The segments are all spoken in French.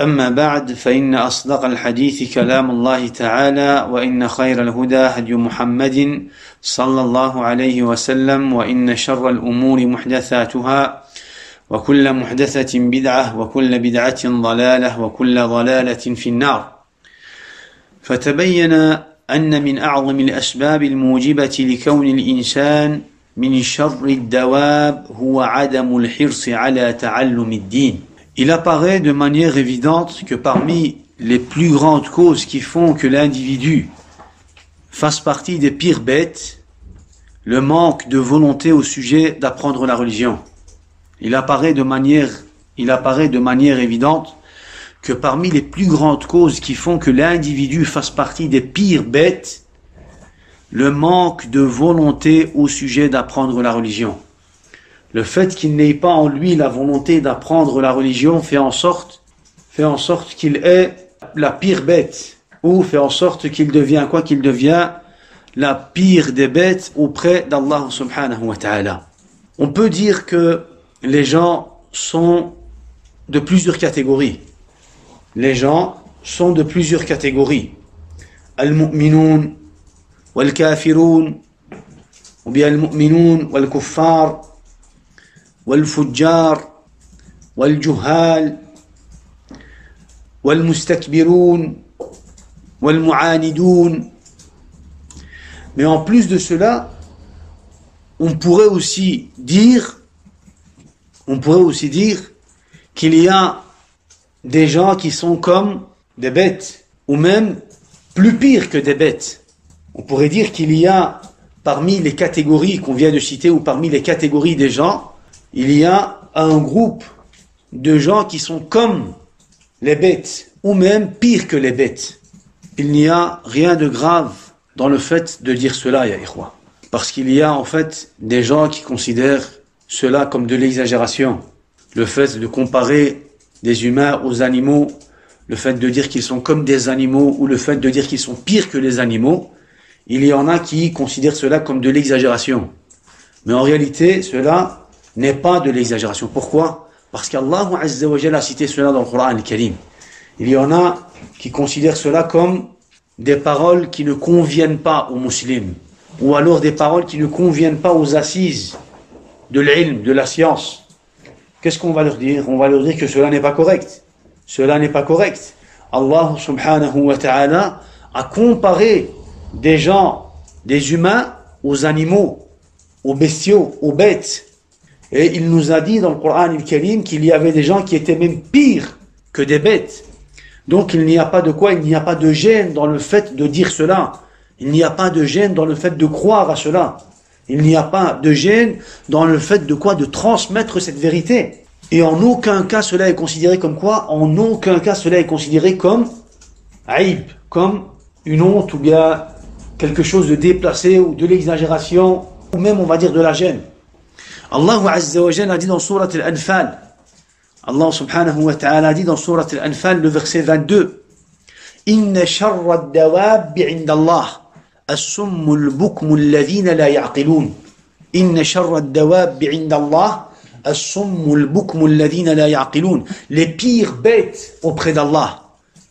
أما بعد فإن أصدق الحديث كلام الله تعالى وإن خير الهدى هدي محمد صلى الله عليه وسلم وإن شر الأمور محدثاتها وكل محدثة بدعة وكل بدعة ضلالة وكل ضلالة في النار. فتبين أن من أعظم الأسباب الموجبة لكون الإنسان من شر الدواب هو عدم الحرص على تعلم الدين. Il apparaît de manière évidente que parmi les plus grandes causes qui font que l'individu fasse partie des pires bêtes, le manque de volonté au sujet d'apprendre la religion. Il apparaît de manière évidente que parmi les plus grandes causes qui font que l'individu fasse partie des pires bêtes, le manque de volonté au sujet d'apprendre la religion. Le fait qu'il n'ait pas en lui la volonté d'apprendre la religion fait en sorte qu'il est la pire bête, ou fait en sorte qu'il devient quoi? Qu'il devient la pire des bêtes auprès d'Allah subhanahu wa ta'ala. On peut dire que les gens sont de plusieurs catégories. Les gens sont de plusieurs catégories. Al-mu'minun, wal-kafirun, ou bien al-mu'minun, wal-kuffar, والفجار والجهال والمستكبرون والمعاندون. Mais en plus de cela, on pourrait aussi dire qu'il y a des gens qui sont comme des bêtes, ou même plus pire que des bêtes. On pourrait dire qu'il y a parmi les catégories qu'on vient de citer, ou parmi les catégories des gens, il y a un groupe de gens qui sont comme les bêtes, ou même pire que les bêtes. Il n'y a rien de grave dans le fait de dire cela, ya ikhwa. Parce qu'il y a en fait des gens qui considèrent cela comme de l'exagération. Le fait de comparer des humains aux animaux, le fait de dire qu'ils sont comme des animaux, ou le fait de dire qu'ils sont pires que les animaux, il y en a qui considèrent cela comme de l'exagération. Mais en réalité, cela n'est pas de l'exagération. Pourquoi? Parce qu'Allah Azza wa Jalla a cité cela dans le Coran al-Karim. Il y en a qui considèrent cela comme des paroles qui ne conviennent pas aux musulmans, ou alors des paroles qui ne conviennent pas aux assises de l'ilm, de la science. Qu'est-ce qu'on va leur dire? On va leur dire que cela n'est pas correct. Cela n'est pas correct. Allah subhanahu wa ta'ala a comparé des gens, des humains, aux animaux, aux bestiaux, aux bêtes. Et il nous a dit dans le Coran al-Karim qu'il y avait des gens qui étaient même pires que des bêtes. Donc il n'y a pas de quoi? Il n'y a pas de gêne dans le fait de dire cela. Il n'y a pas de gêne dans le fait de croire à cela. Il n'y a pas de gêne dans le fait de quoi? De transmettre cette vérité. Et en aucun cas cela est considéré comme quoi? En aucun cas cela est considéré comme aïb, comme une honte, ou bien quelque chose de déplacé, ou de l'exagération, ou même on va dire de la gêne. Allah Azza wa Jalla a dit dans Surat Al-Anfal, Allah subhanahu wa ta'ala a dit dans Surat Al-Anfal, le verset 22, Inna sharra ad-dawab 'inda Allah as-summu al-bukmu alladhina la ya'qilun. Inna sharra ad-dawab 'inda Allah as-summu al-bukmu alladhina la ya'qilun. Les pires bêtes auprès d'Allah.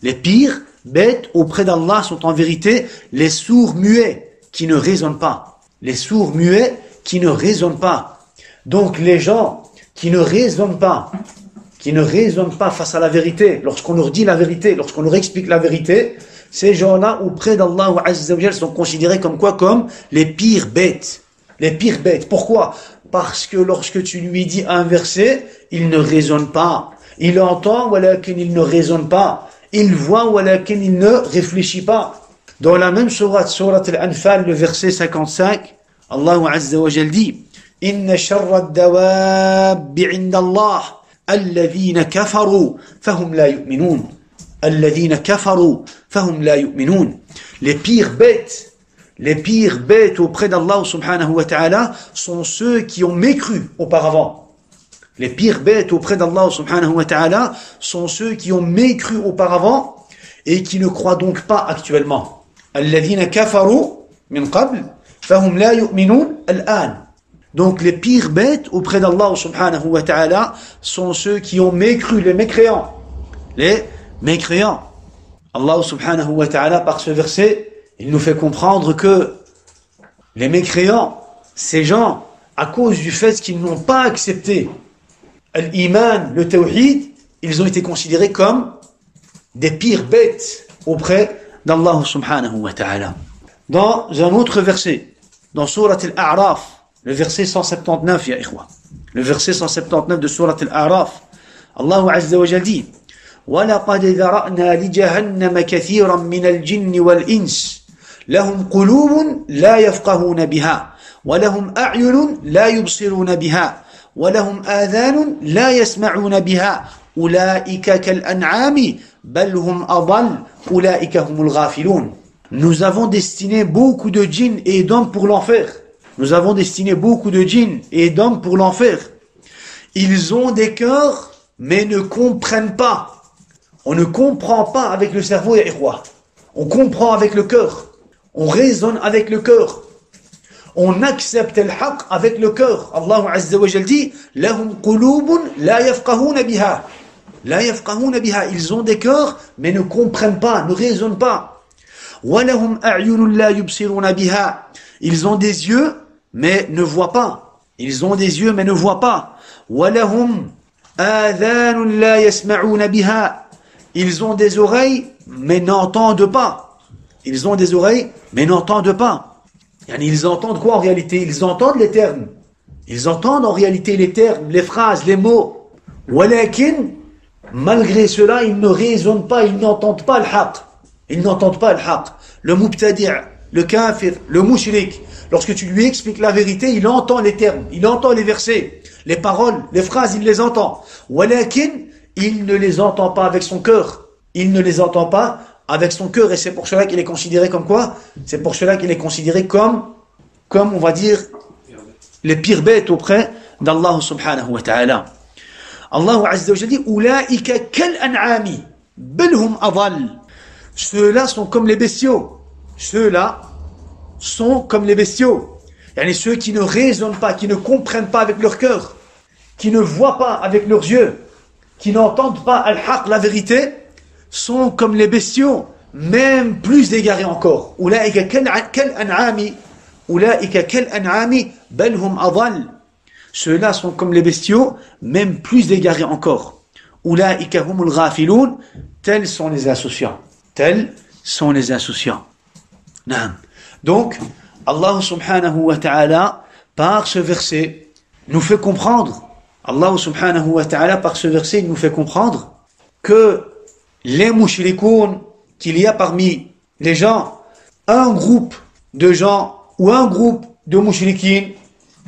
Les pires bêtes auprès d'Allah sont en vérité les sourds muets qui ne raisonnent pas. Les sourds muets qui ne raisonnent pas. Donc les gens qui ne raisonnent pas face à la vérité, lorsqu'on leur dit la vérité, lorsqu'on leur explique la vérité, ces gens-là auprès d'Allah Azza wa Jalla sont considérés comme quoi? Comme les pires bêtes. Les pires bêtes. Pourquoi? Parce que lorsque tu lui dis un verset, il ne raisonne pas. Il entend, walakin il ne raisonne pas. Il voit, walakin il ne réfléchit pas. Dans la même sourate Al-Anfal, le verset 55, Allah Azza wa Jalla dit Inna sharra ad-dawab 'inda Allah alladhina kafaru fahum la yu'minun. Alladhina kafaru fahum la yu'minun. Les pires bêtes auprès d'Allah subhanahu wa ta'ala sont ceux qui ont mécru auparavant. Les pires bêtes auprès d'Allah subhanahu wa ta'ala sont ceux qui ont mécru auparavant et qui ne croient donc pas actuellement. Alladhina kafaru min qabl fahum la yu'minun al-an. Donc les pires bêtes auprès d'Allah subhanahu wa ta'ala sont ceux qui ont mécru, les mécréants. Les mécréants. Allah subhanahu wa ta'ala, par ce verset, il nous fait comprendre que les mécréants, ces gens, à cause du fait qu'ils n'ont pas accepté l'iman, le tawhid, ils ont été considérés comme des pires bêtes auprès d'Allah subhanahu wa ta'ala. Dans un autre verset, dans Surat Al-A'raf, le verset 179, ya ikhwa, le verset 179 de Surat Al-A'raf, Allah azza wa jalla dit: وَلَقَدْ ذَرَأْنَا لِجَهَنَّمَ كَثِيرًا مِنَ الْجِنِّ وَالْإِنسِ لَهُمْ قُلُوبٌ لَا يَفْقَهُونَ بِهَا وَلَهُمْ أَعْيُنٌ لَا يُبْصِرُونَ بِهَا وَلَهُمْ آذَانٌ لَا يَسْمَعُونَ بِهَا أُولَئِكَ كَالْأَنْعَامِ بَلْ هُمْ أَضَلُّ أُولَئِكَ هُمُ الْغَافِلُونَ. Nous avons destiné beaucoup de djinns et d'hommes pour l'enfer. Nous avons destiné beaucoup de djinns et d'hommes pour l'enfer. Ils ont des cœurs, mais ne comprennent pas. On ne comprend pas avec le cerveau, ya ikhwa. On comprend avec le cœur. On raisonne avec le cœur. On accepte le haqq avec le cœur. Allah azza wa jalla dit: lahum qulubun la yafqahuna biha. La yafqahuna biha. Ils ont des cœurs, mais ne comprennent pas, ne raisonnent pas. Wa lahum a'yunun la yubsiruna biha. Ils ont des yeux, mais ne voient pas. Ils ont des yeux, mais ne voient pas. Wa lahum adhanun la yasma'una biha. Ils ont des oreilles, mais n'entendent pas. Ils ont des oreilles, mais n'entendent pas. Ils entendent quoi en réalité? Ils entendent les termes. Ils entendent en réalité les termes, les phrases, les mots. Walakin, malgré cela, ils ne raisonnent pas, ils n'entendent pas le haqq. Ils n'entendent pas le haqq. Le mubtadi', le kafir, le mushrik, lorsque tu lui expliques la vérité, il entend les termes, il entend les versets, les paroles, les phrases, il les entend. Walakin, il ne les entend pas avec son cœur. Il ne les entend pas avec son cœur. Et c'est pour cela qu'il est considéré comme quoi? C'est pour cela qu'il est considéré comme on va dire, les pires bêtes auprès d'Allah subhanahu wa ta'ala. Allah azza wa jalla dit: Ulaika kal an'ami, bal hum adall. Ceux-là sont comme les bestiaux. Ceux-là sont comme les bestiaux. Ceux qui ne raisonnent pas, qui ne comprennent pas avec leur cœur, qui ne voient pas avec leurs yeux, qui n'entendent pas al-haq, la vérité, sont comme les bestiaux, même plus égarés encore. Ulaika kal an'ami, ulaika kal an'ami, bal hum adall. Ceux-là sont comme les bestiaux, même plus égarés encore. Ulaika humul ghafilun, tels sont les insouciants. Tels sont les insouciants. Donc, Allah subhanahu wa ta'ala, par ce verset, nous fait comprendre, Allah subhanahu wa ta'ala, par ce verset, il nous fait comprendre que les mushrikoun, qu'il y a parmi les gens, un groupe de gens ou un groupe de mushrikin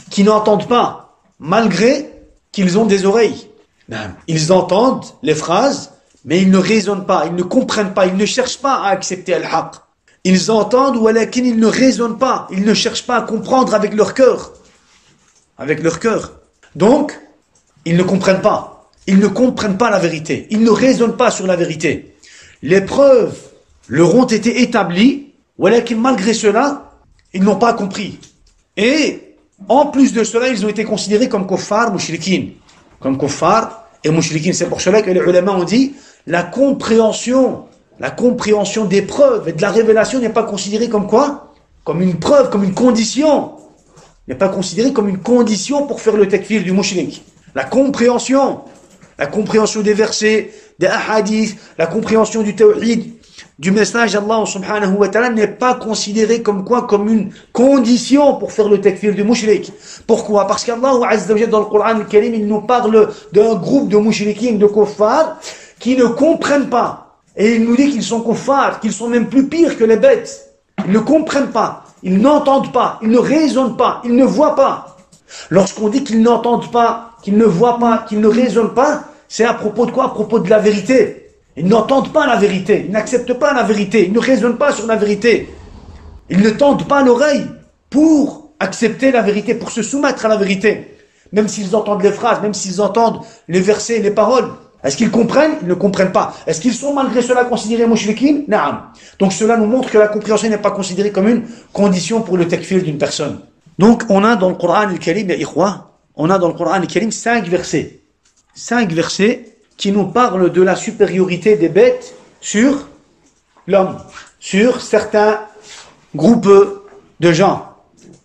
qui n'entendent pas, malgré qu'ils ont des oreilles. Ils entendent les phrases, mais ils ne raisonnent pas, ils ne comprennent pas, ils ne cherchent pas à accepter al-haq. Ils entendent, walakin ils ne raisonnent pas, ils ne cherchent pas à comprendre avec leur cœur. Avec leur cœur. Donc, ils ne comprennent pas. Ils ne comprennent pas la vérité. Ils ne raisonnent pas sur la vérité. Les preuves leur ont été établies, walakin malgré cela, ils n'ont pas compris. Et, en plus de cela, ils ont été considérés comme kuffar, mushrikin. Comme kuffar et mushrikin. C'est pour cela que les ulama ont dit, la compréhension des preuves et de la révélation n'est pas considérée comme quoi? Comme une preuve, comme une condition. N'est pas considérée comme une condition pour faire le takfir du mushrik. La compréhension des versets, des hadiths, la compréhension du tawhid, du message d'Allah subhanahu wa ta'ala n'est pas considérée comme quoi? Comme une condition pour faire le takfir du mushrik. Pourquoi? Parce qu'Allah azza wa jalla dans le Coran al-Karim, il nous parle d'un groupe de mushrikin, de kuffars, qui ne comprennent pas. Et il nous dit qu'ils sont kuffars, qu'ils sont même plus pires que les bêtes. Ils ne comprennent pas, ils n'entendent pas, ils ne raisonnent pas, ils ne voient pas. Lorsqu'on dit qu'ils n'entendent pas, qu'ils ne voient pas, qu'ils ne raisonnent pas, c'est à propos de quoi? À propos de la vérité. Ils n'entendent pas la vérité, ils n'acceptent pas la vérité, ils ne raisonnent pas sur la vérité. Ils ne tendent pas l'oreille pour accepter la vérité, pour se soumettre à la vérité. Même s'ils entendent les phrases, même s'ils entendent les versets, les paroles. Est-ce qu'ils comprennent? Ils ne comprennent pas. Est-ce qu'ils sont malgré cela considérés mushrikin? Naam. Donc cela nous montre que la compréhension n'est pas considérée comme une condition pour le takfir d'une personne. Donc on a dans le Coran al-Karim, ya ikhwa, on a dans le Coran al-Karim 5 versets. 5 versets qui nous parlent de la supériorité des bêtes sur l'homme, sur certains groupes de gens.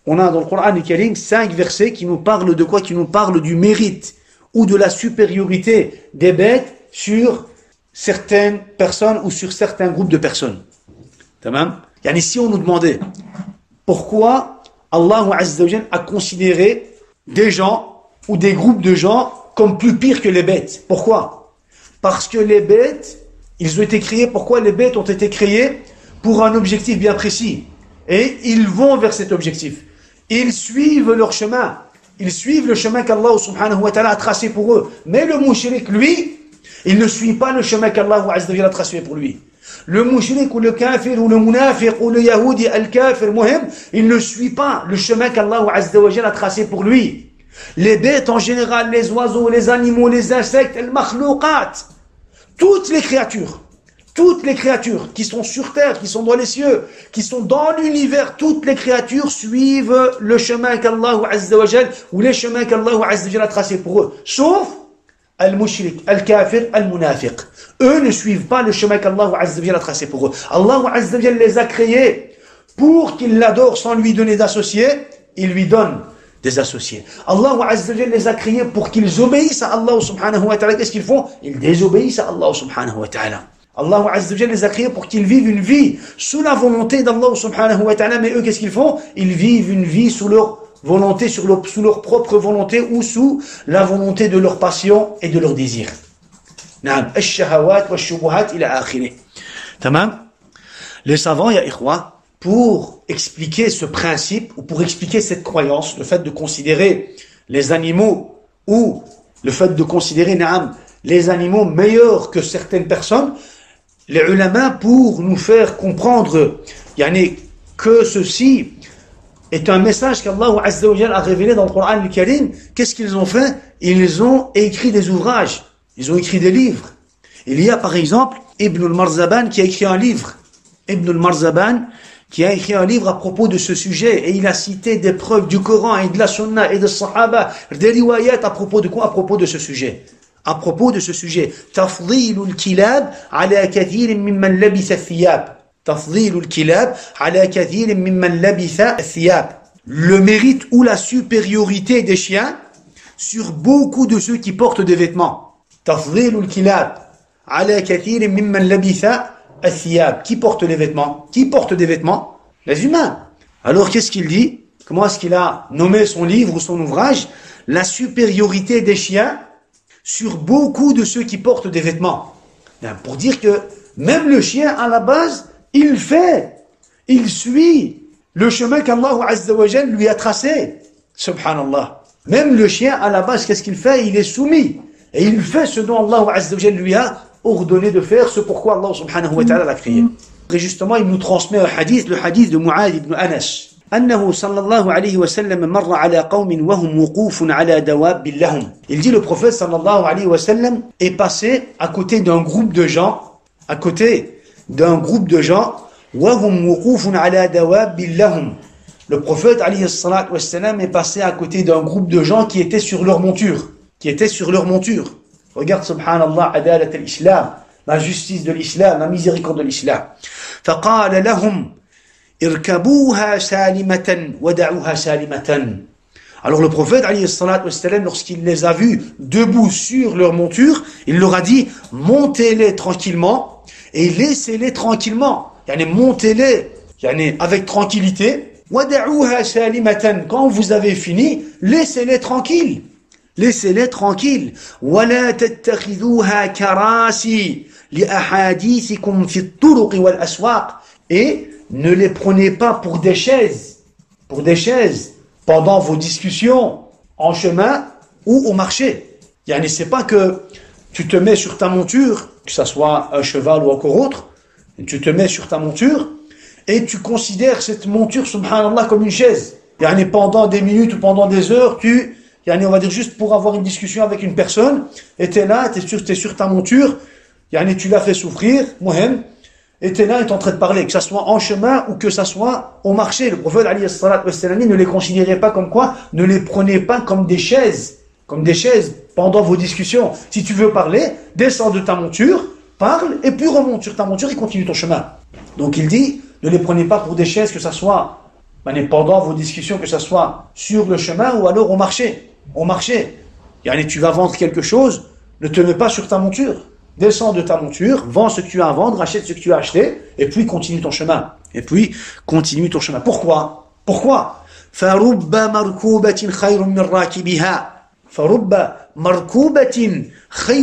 On a dans le Coran al-Karim 5 versets qui nous parlent de quoi? Qui nous parlent du mérite ou de la supériorité des bêtes sur certaines personnes ou sur certains groupes de personnes. Tamam? Yani si on nous demandait pourquoi Allah Azza wa Jal a considéré des gens ou des groupes de gens comme plus pires que les bêtes. Pourquoi? Parce que les bêtes, ils ont été créés, pourquoi les bêtes ont été créées? Pour un objectif bien précis. Et ils vont vers cet objectif. Ils suivent leur chemin. Ils suivent le chemin qu'Allah subhanahu wa ta'ala a tracé pour eux. Mais le mushrik, lui, il ne suit pas le chemin qu'Allah Azza wa Jal a tracé pour lui. Le mushrik ou le kafir ou le munafiq ou le yahoudi al-kafir, il ne suit pas le chemin qu'Allah Azza wa Jal a tracé pour lui. Les bêtes en général, les oiseaux, les animaux, les insectes, les makhlouqat, toutes les créatures qui sont sur terre, qui sont dans les cieux, qui sont dans l'univers, toutes les créatures suivent le chemin qu'Allah Azza wa Jal ou les chemins qu'Allah Azza wa Jal a tracés pour eux. Sauf al-mushrik, al-kafir, al-munafiq. Eux ne suivent pas le chemin qu'Allah Azza wa Jal a tracé pour eux. Allah Azza wa Jal les a créés pour qu'ils l'adorent sans lui donner d'associés. Il lui donne des associés. Allah Azza wa Jal les a créés pour qu'ils obéissent à Allah subhanahu wa ta'ala. Qu'est-ce qu'ils font? Ils désobéissent à Allah subhanahu wa ta'ala. Allah Azza wa Jal les a créés pour qu'ils vivent une vie sous la volonté d'Allah subhanahu wa ta'ala. Mais eux, qu'est-ce qu'ils font? Ils vivent une vie sous leur volonté, sous leur propre volonté ou sous la volonté de leur passion et de leur désir. Naam, ash-shahawat wa ash-shubuhat ila akhirih. Tamam? Les savants, ya ikhwa, pour expliquer ce principe ou pour expliquer cette croyance, le fait de considérer les animaux ou le fait de considérer, naam, les animaux meilleurs que certaines personnes, les ulama, pour nous faire comprendre que ceci est un message qu'Allah Azza wa Jal a révélé dans le Coran al-Karim, qu'est-ce qu'ils ont fait? Ils ont écrit des ouvrages, ils ont écrit des livres. Il y a par exemple Ibn al-Marzaban qui a écrit un livre. Ibn al-Marzaban qui a écrit un livre à propos de ce sujet et il a cité des preuves du Coran et de la Sunna et des Sahaba, des riwayat à propos de quoi? À propos de ce sujet. À propos de ce sujet, تفضيل الكلاب على كثير ممن لبث الثياب. تفضيل الكلاب على كثير ممن لبث الثياب. Le mérite ou la supériorité des chiens sur beaucoup de ceux qui portent des vêtements. تفضيل الكلاب على كثير ممن لبث الثياب. Qui porte les vêtements? Qui porte des vêtements? Les humains. Alors qu'est-ce qu'il dit? Comment est-ce qu'il a nommé son livre ou son ouvrage? La supériorité des chiens sur beaucoup de ceux qui portent des vêtements. Pour dire que même le chien, à la base, il suit le chemin qu'Allah Azza wa Jal lui a tracé. Subhanallah. Même le chien, à la base, qu'est-ce qu'il fait? Il est soumis. Et il fait ce dont Allah Azza wa Jal lui a ordonné de faire, ce pourquoi Allah subhanahu wa ta'ala l'a créé. Et justement, il nous transmet un hadith, le hadith de Mu'adh ibn Anas. أنه صلى الله عليه وسلم مر على قوم وهم وقوف على دواب لهم. Il dit le prophète sallallahu alayhi wa sallam est passé à côté d'un groupe de gens, وهم وقوف على دواب لهم. Le prophète alayhi salatu wa sallam est passé à côté d'un groupe de gens qui étaient sur leur monture, Regarde subhanallah adalat al-islam, la justice de l'islam, la miséricorde de l'islam. فقال لهم irkabuha salimatan wada'uha salimatan. Alors le prophète alayhi salatu wassalam, lorsqu'il les a vus debout sur leur monture, il leur a dit montez-les tranquillement et laissez-les tranquillement. Montez-les avec tranquillité. Wada'uha salimatan. Quand vous avez fini, laissez-les tranquilles. Wala tattakhidhuha karasi li ahadithikum fi at-turuq wal aswaq. Et ne les prenez pas pour des chaises pendant vos discussions en chemin ou au marché. C'est pas que tu te mets sur ta monture, que ça soit un cheval ou encore autre, tu te mets sur ta monture et tu considères cette monture, subhanallah, comme une chaise. Pendant des minutes ou pendant des heures, on va dire juste pour avoir une discussion avec une personne, et t'es là, t'es sur ta monture, tu l'as fait souffrir, mohem, et t'es là, et t'es en train de parler, que ça soit en chemin ou que ça soit au marché. Le prophète alayhi salatu wassalam ne les considérait pas comme quoi? Ne les prenez pas comme des chaises pendant vos discussions. Si tu veux parler, descends de ta monture, parle, et puis remonte sur ta monture et continue ton chemin. Donc il dit, ne les prenez pas pour des chaises, que ça soit pendant vos discussions, que ça soit sur le chemin ou alors au marché. Au marché. Tu vas vendre quelque chose, ne te mets pas sur ta monture. Descends de ta monture, vends ce que tu as à vendre, achète ce que tu as acheté, et puis continue ton chemin. Pourquoi? فَرُبَّ مَرْكُوبَةٍ خَيْرٌ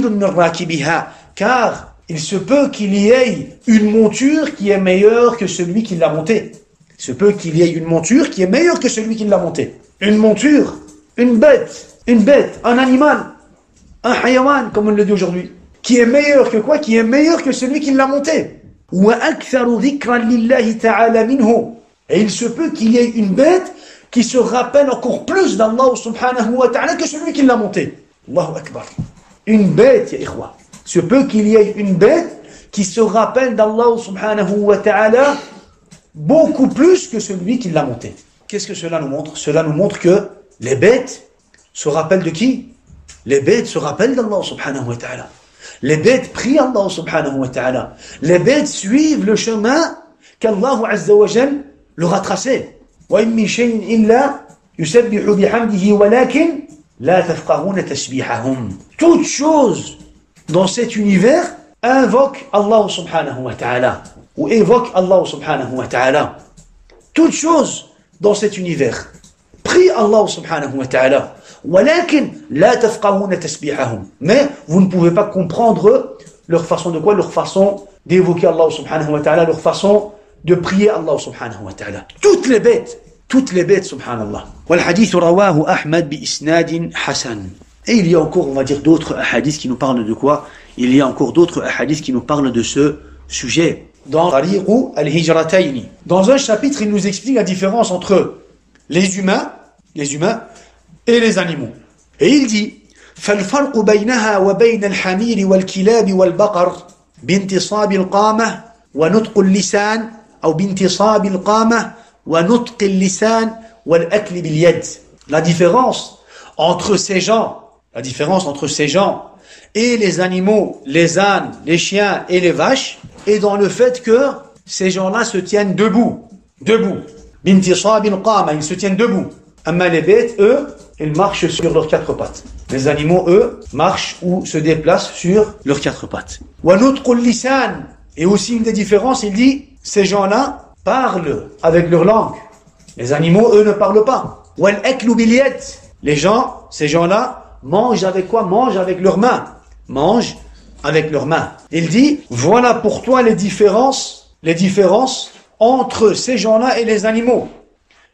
مِّن رَّاكِبِهَا. Car il se peut qu'il y ait une monture qui est meilleure que celui qui l'a montée. Il se peut qu'il y ait une monture qui est meilleure que celui qui l'a montée. Une monture, une bête, un animal, un hayawan, comme on le dit aujourd'hui, qui est meilleur que quoi? Qui est meilleur que celui qui l'a monté. Et il se peut qu'il y ait une bête qui se rappelle encore plus d'Allah subhanahu wa ta'ala que celui qui l'a monté. Allahu Akbar. Une bête, ya ikhwa. Il se peut qu'il y ait une bête qui se rappelle d'Allah subhanahu wa ta'ala beaucoup plus que celui qui l'a monté. Qu'est-ce que cela nous montre? Cela nous montre que les bêtes se rappellent de qui? Les bêtes se rappellent d'Allah subhanahu wa ta'ala. Les bêtes prient Allah subhanahu wa ta'ala. Les bêtes suivent le chemin qu'Allah azza wa jal leur a tracé. وَإِن مِّن شَيْءٍ إِلَّا يُسَبِّحُ بِحَمْدِهِ وَلَكِنْ لَا تَفْقَهُونَ تَسْبِيحَهُمْ. Toute chose dans cet univers invoque Allah subhanahu wa ta'ala ou évoque Allah subhanahu wa ta'ala. Toute chose dans cet univers prie Allah subhanahu wa ta'ala. وَلَكِنْ لَا تَفْقَهُونَ تَسْبِيحَهُمْ. Mais vous ne pouvez pas comprendre leur façon de quoi? Leur façon d'évoquer Allah subhanahu wa ta'ala, leur façon de prier Allah subhanahu wa ta'ala. Toutes les bêtes, subhanallah. وَالْحَدِيثُ رَوَاهُ أَحْمَدْ بِإِسْنَادٍ حَسَنٍ. Et il y a encore, on va dire, d'autres hadiths qui nous parlent de quoi? Il y a encore d'autres hadiths qui nous parlent de ce sujet. Dans Tariqu al-Hijratayni, dans un chapitre, il nous explique la différence entre les humains et les animaux. Et il dit فَالْفَرْقُ بَيْنَهَا وَبَيْنَ الْحَمِيرِ وَالْكِلَابِ وَالْبَقَرِ بِانْتِصَابِ الْقَامَةِ وَنُطْقِ اللِّسَانِ أو بِانْتِصَابِ الْقَامَةِ وَنُطْقِ اللِّسَانِ وَالْأَكْلِ بِالْيَدِ. La différence entre ces gens et les animaux, les ânes, les chiens et les vaches, est dans le fait que ces gens-là se tiennent debout. بِانْتِصَابِ الْقَامَةِ, ils se tiennent debout. Amma les bêtes, eux, ils marchent sur leurs quatre pattes. Les animaux, eux, marchent ou se déplacent sur leurs quatre pattes. وَنُطْقُ اللِّسَانِ. Et aussi une des différences, il dit, ces gens-là parlent avec leur langue. Les animaux, eux, ne parlent pas. وَالْأَكْلُ بِالْيَدِ. Ces gens-là, mangent avec quoi? Mangent avec leurs mains. Il dit, voilà pour toi les différences entre ces gens-là et les animaux.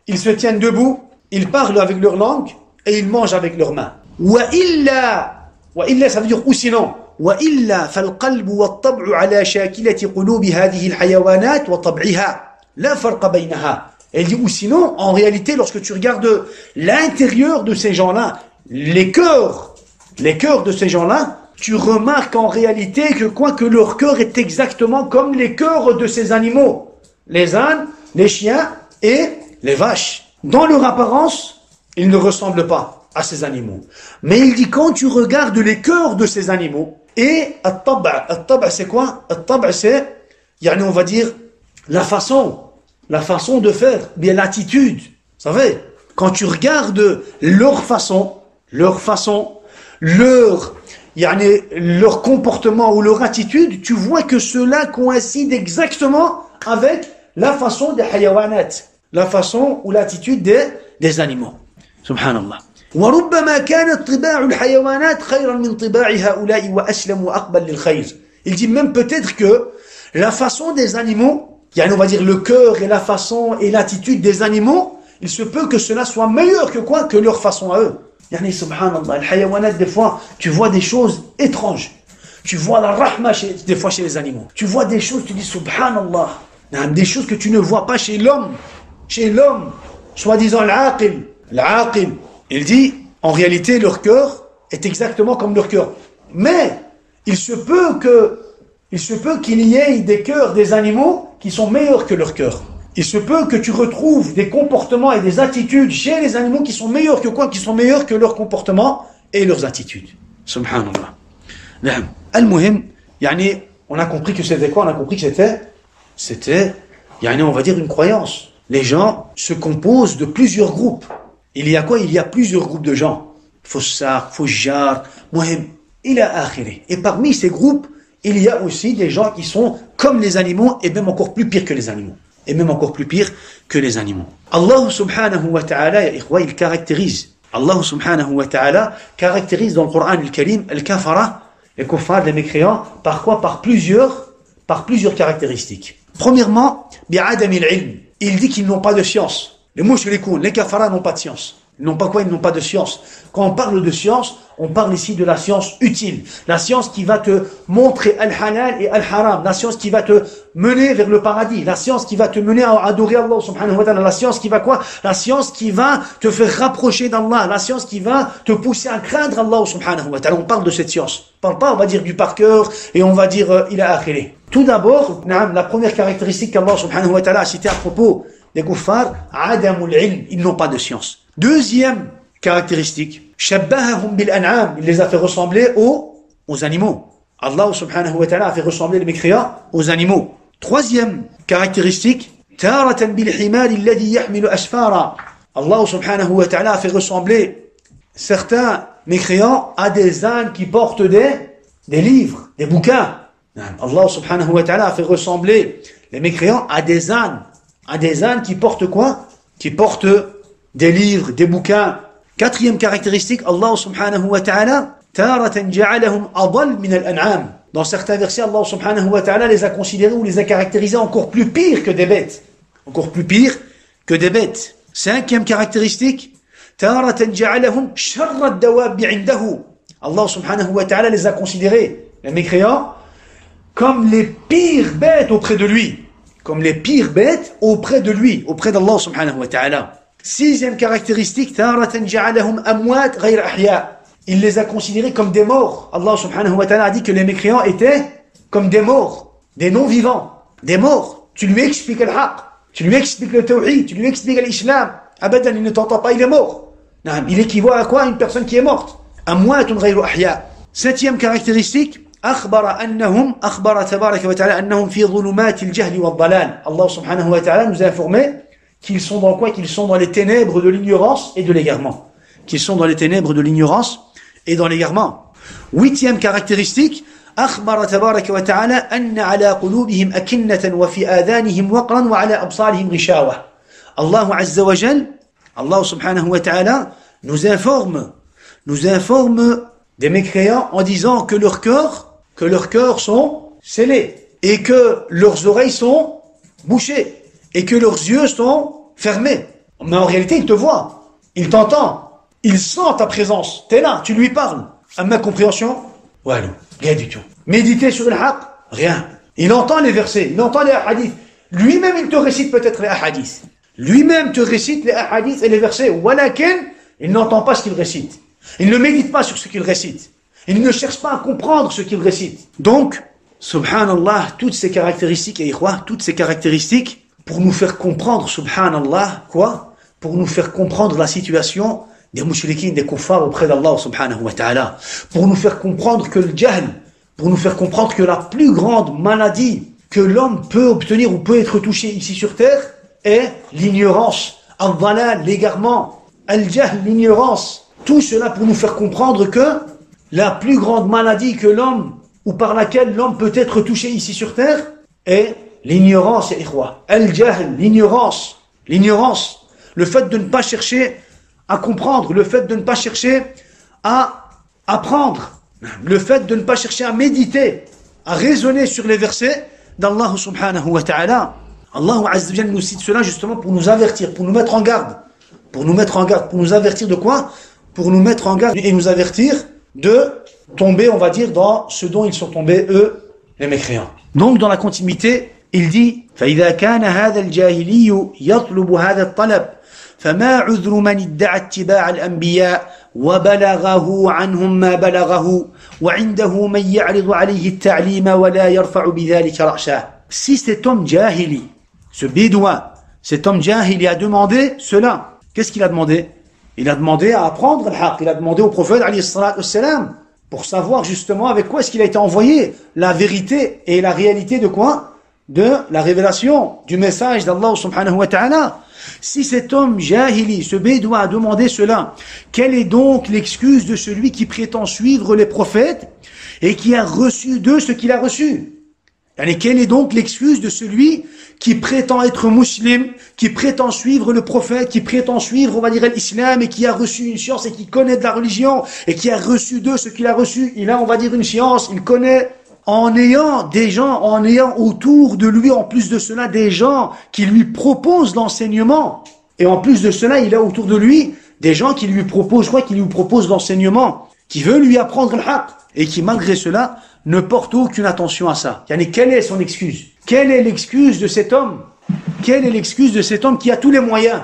Ils se tiennent debout, ils parlent avec leur langue et ils mangent avec leurs mains. وإلا, ça veut dire ou sinon. وإلا فالقلب والطبع على شاكلة قلوب هذه الحيوانات وطبعها لا فرق بينها. Elle dit ou sinon, en réalité, lorsque tu regardes l'intérieur de ces gens-là, les cœurs de ces gens-là, tu remarques en réalité que leur cœur est exactement comme les cœurs de ces animaux, les ânes, les chiens et les vaches. Dans leur apparence, ils ne ressemblent pas à ces animaux. Mais il dit quand tu regardes les cœurs de ces animaux, et at-tab' c'est quoi? At-tab' c'est, on va dire, la façon de faire, bien l'attitude. Vous savez, quand tu regardes leur comportement ou leur attitude, tu vois que cela coïncide exactement avec la façon des hayawanat, la façon ou l'attitude des animaux. Subhanallah. وَرُبَّمَا كَانَتْ طِبَاعُ الْحَيَوَانَاتِ خَيْرًا مِنْ طِبَاعِ هَؤُلَاءِ وَأَسْلَمُ وَأَقْبَلْ لِلْخَيْرِ. Il dit même peut-être que la façon des animaux, on va dire le cœur et la façon et l'attitude des animaux, il se peut que cela soit meilleur que leur façon à eux. Subhanallah, les hayawanat, des fois, tu vois des choses étranges. Tu vois la rahma des fois chez les animaux. Tu vois des choses, tu dis Subhanallah. Des choses que tu ne vois pas chez l'homme. Soi-disant l'aqil. Il dit, en réalité, leur cœur est exactement comme leur cœur. Mais, il se peut qu'il y ait des cœurs des animaux qui sont meilleurs que leur cœur. Il se peut que tu retrouves des comportements et des attitudes chez les animaux qui sont meilleurs que quoi? Qui sont meilleurs que leur comportement et leurs attitudes. Subhanallah. Al-Muhim, yani, on a compris que c'était quoi? On a compris que c'était, yani, on va dire une croyance. Les gens se composent de plusieurs groupes. Il y a quoi? Il y a plusieurs groupes de gens. Foussar, Fujjar, Muhim, ila akhiri. Et parmi ces groupes, il y a aussi des gens qui sont comme les animaux et même encore plus pires que les animaux. Et même encore plus pires que les animaux. Allah subhanahu wa ta'ala, il caractérise. Allah subhanahu wa ta'ala caractérise dans le Coran al-Karim al-kafara, les kuffars, les mécréants, par quoi? Par plusieurs caractéristiques. Premièrement, bi'adam al-ilm. Il dit qu'ils n'ont pas de science. Les mushrikoun, les kafaras n'ont pas de science. Ils n'ont pas quoi? Ils n'ont pas de science. Quand on parle de science, on parle ici de la science utile. La science qui va te montrer al-halal et al-haram. La science qui va te mener vers le paradis. La science qui va te mener à adorer Allah subhanahu wa ta'ala. La science qui va quoi? La science qui va te faire rapprocher d'Allah. La science qui va te pousser à craindre Allah subhanahu wa ta'ala. On parle de cette science. On parle pas, on va dire, du par cœur et on va dire, il a akhiri. Tout d'abord, la première caractéristique qu'Allah subhanahu wa ta'ala a citée à propos des kuffars, adamul ilm. Ils n'ont pas de science. Deuxième caractéristique, shabbahahum bil an'am, il les a fait ressembler aux animaux. Allah subhanahu wa ta'ala a fait ressembler les mécréants aux animaux. Troisième caractéristique, taratan bil himar alladhi yahmilu asfara. Allah subhanahu wa ta'ala a fait ressembler certains mécréants à des ânes qui portent des livres, des bouquins. Allah subhanahu wa ta'ala a fait ressembler les mécréants à des ânes qui portent quoi? Qui portent des livres, des bouquins. Quatrième caractéristique, Allah subhanahu wa ta'ala, taratan ja'alahum adall min al-an'am. Dans certains versets, Allah subhanahu wa ta'ala les a considérés ou les a caractérisés encore plus pires que des bêtes. Encore plus pires que des bêtes. Cinquième caractéristique, taratan ja'alahum sharra ad-dawab 'indahu. Allah subhanahu wa ta'ala les a considérés, les mécréants, comme les pires bêtes auprès de lui. Comme les pires bêtes auprès de lui, auprès d'Allah subhanahu wa ta'ala. Sixième caractéristique, taratan ja'alahum amwat ghayra ahya. Il les a considérés comme des morts. Allah subhanahu wa ta'ala a dit que les mécréants étaient comme des morts, des non-vivants, des morts. Tu lui expliques le haqq, tu lui expliques le tawhid, tu lui expliques l'islam. Abadan, il ne t'entend pas, il est mort. Il équivaut à quoi? Une personne qui est morte. Amwatun ghayra ahya. Septième caractéristique, أخبر تبارك وتعالى أنهم في ظلمات الجهل والضلال. Allah subhanahu wa ta'ala nous a informé qu'ils sont dans quoi? Qu'ils sont dans les ténèbres de l'ignorance et de l'égarement. Qu'ils sont dans les ténèbres de l'ignorance et dans l'égarement. Huitième caractéristique, أخبر تبارك وتعالى أن على قلوبهم أكنة وفي آذانهم وقرا وعلى أبصارهم غشاوة. Allah azza wa jal, Allah subhanahu wa ta'ala nous informe des mécréants en disant que leurs cœurs sont scellés et que leurs oreilles sont bouchées et que leurs yeux sont fermés. Mais en réalité, il te voit, il t'entend, il sent ta présence. T'es là, tu lui parles. À ma compréhension, voilà, rien du tout. Méditer sur le haqq, rien. Il entend les versets, il entend les hadiths. Lui-même, il te récite peut-être les hadiths. Lui-même te récite les hadiths et les versets. Walakin, il n'entend pas ce qu'il récite. Il ne médite pas sur ce qu'il récite. Il ne cherche pas à comprendre ce qu'il récite. Donc, subhanallah, toutes ces caractéristiques, toutes ces caractéristiques, pour nous faire comprendre, subhanallah, quoi? Pour nous faire comprendre la situation des mushrikines, des kuffars auprès d'Allah, subhanahu wa ta'ala. Pour nous faire comprendre que le jahl, pour nous faire comprendre que la plus grande maladie que l'homme peut obtenir ou peut être touché ici sur terre est l'ignorance, al-dhalal, l'égarement, al-jahl, l'ignorance. Tout cela pour nous faire comprendre que la plus grande maladie que l'homme, ou par laquelle l'homme peut être touché ici sur terre, est l'ignorance, al-jahl, l'ignorance, le fait de ne pas chercher à comprendre, le fait de ne pas chercher à apprendre, le fait de ne pas chercher à méditer, à raisonner sur les versets d'Allah subhanahu wa ta'ala. Allah azza wa jalla nous cite cela justement pour nous avertir, pour nous mettre en garde, pour nous avertir de quoi? Pour nous mettre en garde et nous avertir de tomber, on va dire, dans ce dont ils sont tombés, eux, les mécréants. Donc, dans la continuité, il dit فَإِذَا كَانَ هَذَا الْجَاهِلِيُّ يَطْلُبُ هَذَا الطَّلَبِ فَمَا عُذْرُ مَنِ ادَّعَى اتِّبَاعَ الْأَنْبِيَاءِ وَبَلَغَهُ عَنْهُمْ مَا بَلَغَهُ وَعِنْدَهُ مَنْ يَعْرِضُ عَلَيْهِ التَّعْلِيمَ وَلَا يَرْفَعُ بِذَلِكَ رَأْسَهُ. Si cet homme jahili, ce bédouin, cet homme jahili a demandé cela, qu'est-ce qu'il a demandé? Il a demandé à apprendre le haqq. Il a demandé au prophète, alayhi salatu wassalam, pour savoir justement avec quoi est-ce qu'il a été envoyé, la vérité et la réalité de quoi? De la révélation du message d'Allah subhanahu wa ta'ala. Si cet homme jahili, ce bédouin a demandé cela, quelle est donc l'excuse de celui qui prétend suivre les prophètes et qui a reçu d'eux ce qu'il a reçu? Et quelle est donc l'excuse de celui qui prétend être musulman, qui prétend suivre le prophète, qui prétend suivre, on va dire, l'islam, et qui a reçu une science et qui connaît de la religion, et qui a reçu d'eux ce qu'il a reçu? Il a, on va dire, une science, il connaît, en ayant autour de lui, en plus de cela, des gens qui lui proposent l'enseignement. Et en plus de cela, il a autour de lui des gens qui lui proposent l'enseignement, qui veulent lui apprendre le haqq, et qui, malgré cela, ne porte aucune attention à ça. Quelle est son excuse? Quelle est l'excuse de cet homme? Quelle est l'excuse de cet homme qui a tous les moyens?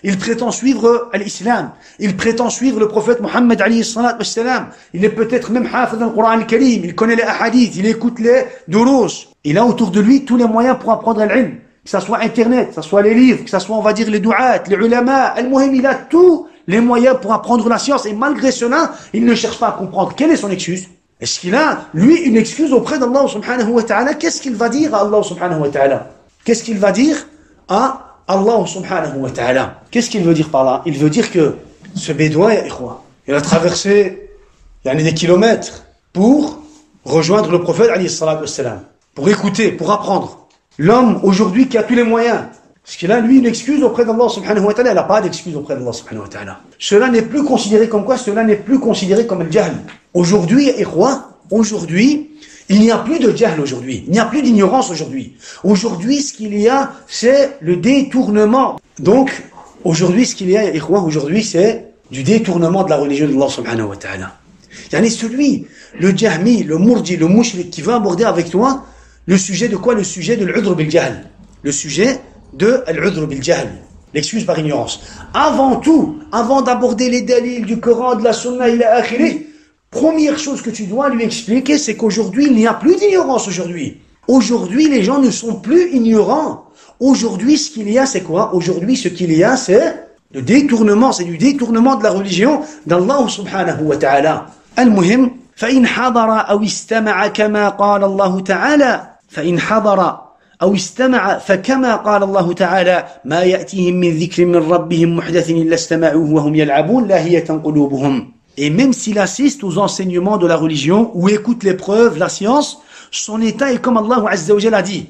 Il prétend suivre l'islam. Il prétend suivre le prophète Mohammed alayhi salatu wassalam. Il est peut-être même hafid dans le Coran al-Karim. Il connaît les hadiths. Il écoute les durus. Il a autour de lui tous les moyens pour apprendre l'ilm. Que ça soit Internet, que ça soit les livres, que ça soit, on va dire, les du'at, les ulama. Al-Muhim, il a tous les moyens pour apprendre la science. Et malgré cela, il ne cherche pas à comprendre. Quelle est son excuse? Est-ce qu'il a, lui, une excuse auprès d'Allah subhanahu wa ta'ala? Qu'est-ce qu'il va dire à Allah subhanahu wa ta'ala? Qu'est-ce qu'il va dire à Allah subhanahu wa ta'ala? Qu'est-ce qu'il veut dire par là? Il veut dire que ce bédouin, il a traversé des kilomètres pour rejoindre le prophète alayhi salatu wassalam, pour écouter, pour apprendre. L'homme aujourd'hui qui a tous les moyens, parce qu'il a lui une excuse auprès d'Allah subhanahu wa ta'ala, il n'a pas d'excuse auprès d'Allah subhanahu wa ta'ala. Cela n'est plus considéré comme quoi? Cela n'est plus considéré comme le jahl. Aujourd'hui, il n'y a plus de jahl aujourd'hui. Il n'y a plus d'ignorance aujourd'hui. Aujourd'hui, ce qu'il y a, c'est le détournement. Donc, aujourd'hui, ce qu'il y a, aujourd'hui, c'est du détournement de la religion d'Allah subhanahu wa ta'ala. Celui, le jahmi, le murji, le mushrik, qui va aborder avec toi le sujet de quoi? Le sujet de l'udhr bil jahl. Le sujet de l'udhr bil jahl. L'excuse par ignorance. Avant tout, avant d'aborder les dalils du Coran, de la Sunna, ila akhirih, première chose que tu dois lui expliquer, c'est qu'aujourd'hui, il n'y a plus d'ignorance aujourd'hui. Aujourd'hui, les gens ne sont plus ignorants. Aujourd'hui, ce qu'il y a, c'est quoi? Aujourd'hui, ce qu'il y a, c'est le détournement, c'est du détournement de la religion d'Allah subhanahu wa ta'ala. Al-muhim, فَإِنْ حَضَرَ أَوْ اسْتَمَعَ كَمَا قَالَ اللَّهُ تَعَالَى فَإِنْ حَضَرَ أو استمع فكما قال الله تعالى ما يأتيهم من ذكر من ربهم محدث إلا استمعوه وهم يلعبون لاهية قلوبهم. Et même s'il assiste aux enseignements de la religion ou écoute les preuves, la science, son état est comme Allah Azza wa Jalla a dit.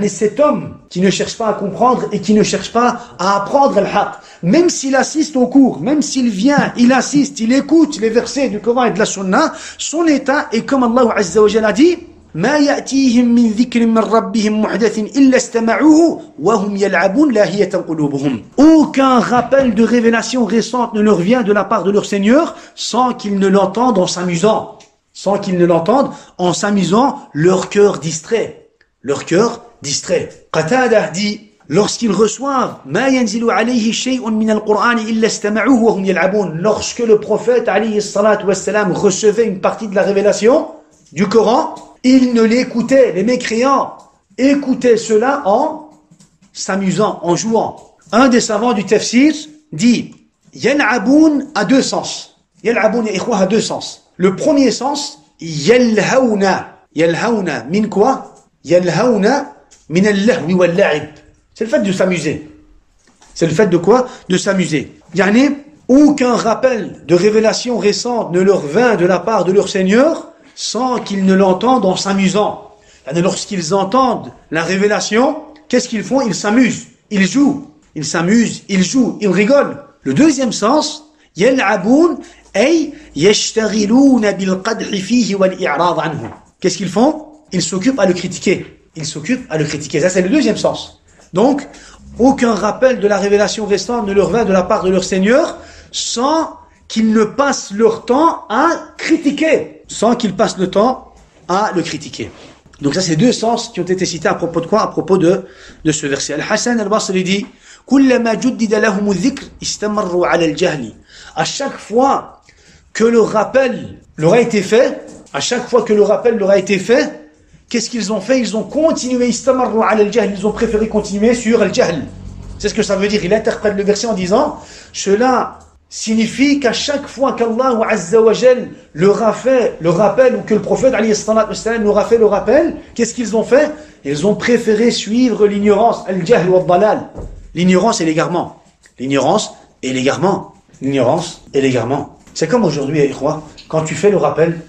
Cet homme qui ne cherche pas à comprendre et qui ne cherche pas à apprendre le haqq, même s'il assiste au cours, même s'il vient, il assiste, il écoute les versets du Coran et de la Sunna, son état est comme Allah Azza wa Jalla a dit. ما يأتيهم من ذكر من ربهم محدث إلا استمعوه وهم يلعبون لاهية قلوبهم. Aucun rappel de révélation récente ne leur vient de la part de leur Seigneur sans qu'ils ne l'entendent en s'amusant. Sans qu'ils ne l'entendent en s'amusant, leur cœur distrait. Leur cœur distrait. Qatada dit, lorsqu'ils reçoivent ما ينزل عليه شيء من القرآن إلا استمعوه وهم يلعبون. Lorsque le prophète alayhi salatu wassalam recevait une partie de la révélation du Coran, ils ne l'écoutaient, les mécréants écoutaient cela en s'amusant, en jouant. Un des savants du tafsir dit Yal'aboun a deux sens. Yal'aboun a deux sens. Le premier sens, Yalhaouna. Yalhaouna, min quoi? Yalhaouna min al-lahwi wal-la'ib. C'est le fait de s'amuser. C'est le fait de quoi? De s'amuser. Aucun rappel de révélation récente ne leur vint de la part de leur Seigneur sans qu'ils ne l'entendent en s'amusant. Lorsqu'ils entendent la révélation, qu'est-ce qu'ils font? Ils s'amusent, ils jouent, ils s'amusent, ils jouent, ils rigolent. Le deuxième sens, yal'aboun ay yashtaghiluna bil qadhi fihi wal i'rad anhu. Qu'est-ce qu'ils font? Ils s'occupent à le critiquer. Ils s'occupent à le critiquer. Ça, c'est le deuxième sens. Donc, aucun rappel de la révélation restante ne leur vint de la part de leur Seigneur sans qu'ils ne passent leur temps à critiquer. Sans qu'ils passent le temps à le critiquer. Donc ça, c'est deux sens qui ont été cités à propos de quoi? À propos de ce verset. Al-Hassan al-Basri dit كُلَّمَا جُدِّدَ لَهُمُ الذِّكْرِ اسْتَمَرُّوا عَلَى الْجَهْلِ. À chaque fois que le rappel leur a été fait, qu'est-ce qu'ils ont fait? Ils ont continué, istamarru ala al-jahl, ils ont préféré continuer sur al-jahl. C'est ce que ça veut dire. Il interprète le verset en disant, cela signifie qu'à chaque fois qu'Allah Azza wa Jal leur a fait le rappel, ou que le prophète alayhi salatu wassalam leur a fait le rappel, qu'est-ce qu'ils ont fait? Ils ont préféré suivre l'ignorance, al-jahl wa al-dalal. L'ignorance et l'égarement. L'ignorance et l'égarement. L'ignorance et l'égarement. C'est comme aujourd'hui, Ikhwa, quand tu fais le rappel,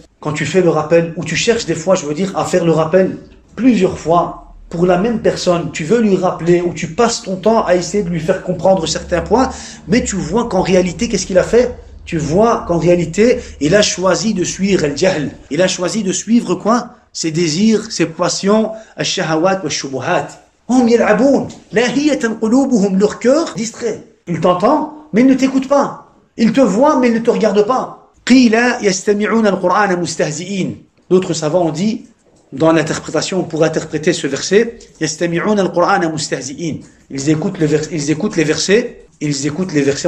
ou tu cherches des fois, je veux dire, à faire le rappel plusieurs fois pour la même personne, tu veux lui rappeler, ou tu passes ton temps à essayer de lui faire comprendre certains points, mais tu vois qu'en réalité, qu'est-ce qu'il a fait? Tu vois qu'en réalité, il a choisi de suivre al-jahl. Il a choisi de suivre quoi? Ses désirs, ses passions, al-shahawat wa al-shubuhat. Hum yal'aboun, lahiyatan qulubuhum, leur cœur distrait. Il t'entend, mais il ne t'écoute pas. Il te voit, mais il ne te regarde pas. Qila yastami'una al-Qur'ana mustahzi'in. D'autres savants ont dit, dans l'interprétation, pour interpréter ce verset, yastami'una al-Qur'ana mustahzi'in. Ils écoutent les versets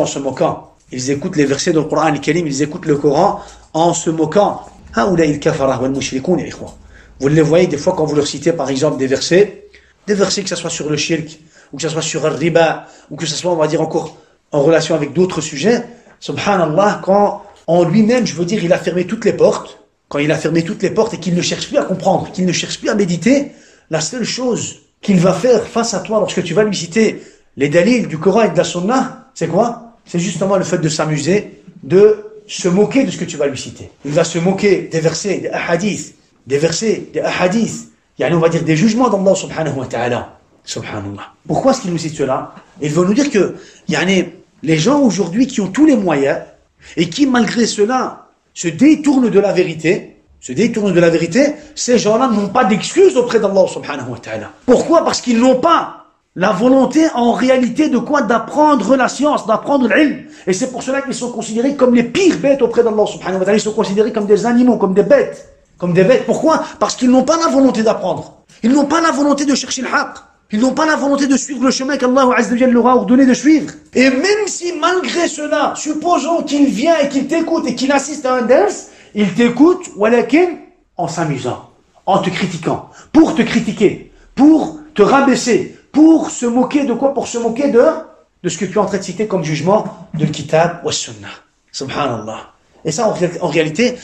en se moquant. Ils écoutent les versets du Coran al-Karim, ils écoutent le Coran en se moquant. Haoula'i al-kafara wal mushrikoun ya ikhwa. Vous les voyez des fois quand vous leur citez par exemple des versets que ce soit sur le shirk, ou que ce soit sur le riba, ou que ce soit, on va dire, encore en relation avec d'autres sujets. Subhanallah, quand en lui-même, je veux dire, il a fermé toutes les portes, et qu'il ne cherche plus à comprendre, qu'il ne cherche plus à méditer, la seule chose qu'il va faire face à toi lorsque tu vas lui citer les dalils du Coran et de la Sunna, c'est quoi? C'est justement le fait de s'amuser, de se moquer de ce que tu vas lui citer. Il va se moquer des versets, des hadiths, on va dire des jugements d'Allah subhanahu wa ta'ala. Subhanallah. Pourquoi est-ce qu'il nous cite cela? Il veut nous dire que les gens aujourd'hui qui ont tous les moyens et qui malgré cela se détournent de la vérité, ces gens-là n'ont pas d'excuses auprès d'Allah subhanahu wa ta'ala. Pourquoi? Parce qu'ils n'ont pas la volonté en réalité de quoi? D'apprendre la science, d'apprendre l'ilm. Et c'est pour cela qu'ils sont considérés comme les pires bêtes auprès d'Allah subhanahu wa ta'ala. Ils sont considérés comme des animaux, comme des bêtes. Pourquoi? Parce qu'ils n'ont pas la volonté d'apprendre. Ils n'ont pas la volonté de chercher le haqq. Ils n'ont pas la volonté de suivre le chemin qu'Allah Azza wa Jalla leur a ordonné de suivre. Et même si malgré cela, supposons qu'il vient et qu'il t'écoute et qu'il assiste à un ders, il t'écoute, walakin, en s'amusant, en te critiquant, pour te critiquer, pour te rabaisser, pour se moquer de quoi? Pour se moquer de ce que tu es en train de citer comme jugement de l'kitab wa sunnah. Subhanallah. Et ça, en réalité,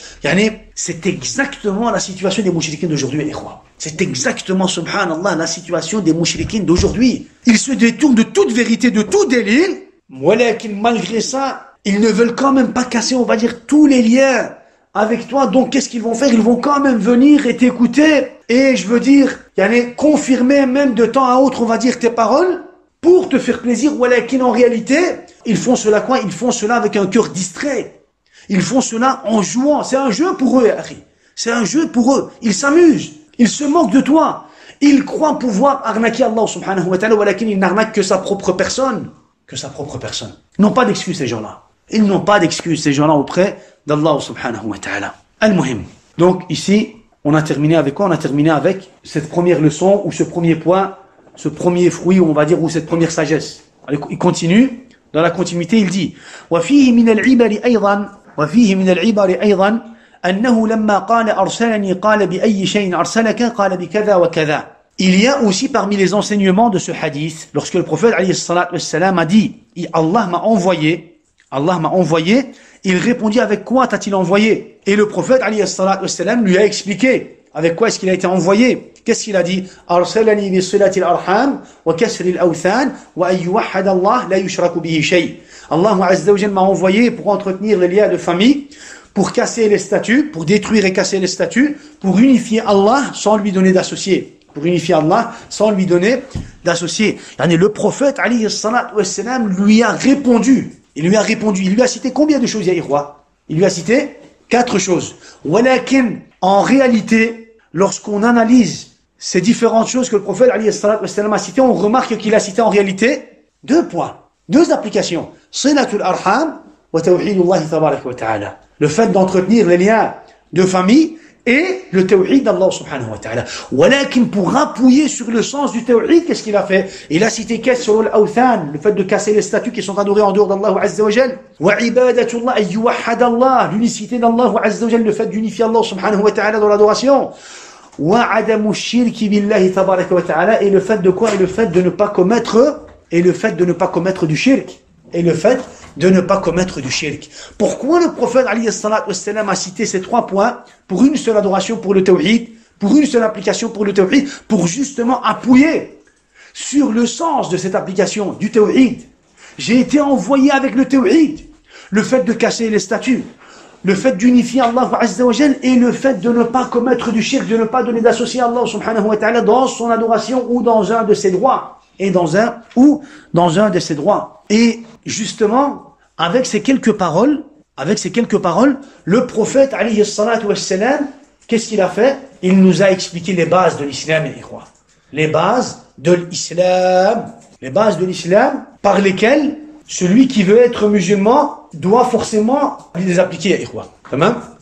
c'est exactement la situation des mouchriquins d'aujourd'hui, ikhwa. C'est exactement, subhanallah, la situation des mouchriquins d'aujourd'hui. Ils se détournent de toute vérité, de tout délire, malgré ça, ils ne veulent quand même pas casser, on va dire, tous les liens avec toi. Donc, qu'est-ce qu'ils vont faire? Ils vont quand même venir et t'écouter, et je veux dire, confirmer même de temps à autre, on va dire, tes paroles, pour te faire plaisir, en réalité, ils font cela quoi? Ils font cela avec un cœur distrait. Ils font cela en jouant. C'est un jeu pour eux, Akhi. C'est un jeu pour eux. Ils s'amusent. Ils se moquent de toi. Ils croient pouvoir arnaquer Allah subhanahu wa ta'ala, walakin ils n'arnaquent que sa propre personne. Ils n'ont pas d'excuses, ces gens-là. Ils n'ont pas d'excuses, ces gens-là, auprès d'Allah subhanahu wa ta'ala. Al-Muhim. Donc, ici, on a terminé avec quoi? On a terminé avec cette première leçon, ou ce premier point, ce premier fruit, on va dire, ou cette première sagesse. Allez, il continue. Dans la continuité, il dit وَفِيهِ مِنَ الْعِبَرِ أيضا أنه لما قال أرسلني قال بأي شيء أرسلك قال بكذا وكذا. Il y a aussi parmi les enseignements de ce hadith, lorsque le prophète alayhi salatu wassalam a dit Allah m'a envoyé, il répondit avec quoi t'a-t-il envoyé? Et le prophète alayhi salatu wassalam lui a expliqué avec quoi est-ce qu'il a été envoyé. Qu'est-ce qu'il a dit? Arsalani bi silati al-arham wa kasri al-awthan wa an yuwahhad Allah la yushraku bihi shay. Allah Azza wa Jalla m'a envoyé pour entretenir les liens de famille, pour casser les statues, pour détruire et casser les statues, pour unifier Allah sans lui donner d'associé. Le prophète alayhi salatu wassalam lui a répondu. Il lui a cité combien de choses, Yaïrwa? Il lui a cité 4 choses. Walakin, en réalité, lorsqu'on analyse ces différentes choses que le prophète alayhi salatu wassalam a citées, on remarque qu'il a cité en réalité 2 points, 2 applications. Silatul arham wa tawhidullah tabaraka wa ta'ala. Le fait d'entretenir les liens de famille et le tawhid d'Allah subhanahu wa ta'ala. Walakin, pour appuyer sur le sens du tawhid, qu'est-ce qu'il a fait? Il a cité kasrul awthan, le fait de casser les statues qui sont adorées en dehors d'Allah azza wa jal. Wa ibadatullah ay yuwahhad Allah, l'unicité d'Allah azza wa jal, le fait d'unifier Allah subhanahu wa ta'ala dans l'adoration. Wa adamu shirki billahi tabaraka wa ta'ala, et le fait de quoi? Et le fait de ne pas commettre du shirk. et le fait de ne pas commettre du shirk. Pourquoi le prophète alayhi salatu wassalam a cité ces 3 points pour une seule adoration pour le tawhid, pour une seule application pour le tawhid, pour justement appuyer sur le sens de cette application du tawhid. J'ai été envoyé avec le tawhid, le fait de casser les statues, le fait d'unifier Allah Azza wa Jal et le fait de ne pas commettre du shirk, de ne pas donner d'associer Allah subhanahu wa ta'ala dans son adoration ou dans un de ses droits. Et dans un de ses droits. Et justement, avec ces quelques paroles, le prophète, alayhi salatu wassalam, qu'est-ce qu'il a fait? Il nous a expliqué les bases de l'islam, les bases de l'islam par lesquelles celui qui veut être musulman doit forcément les appliquer,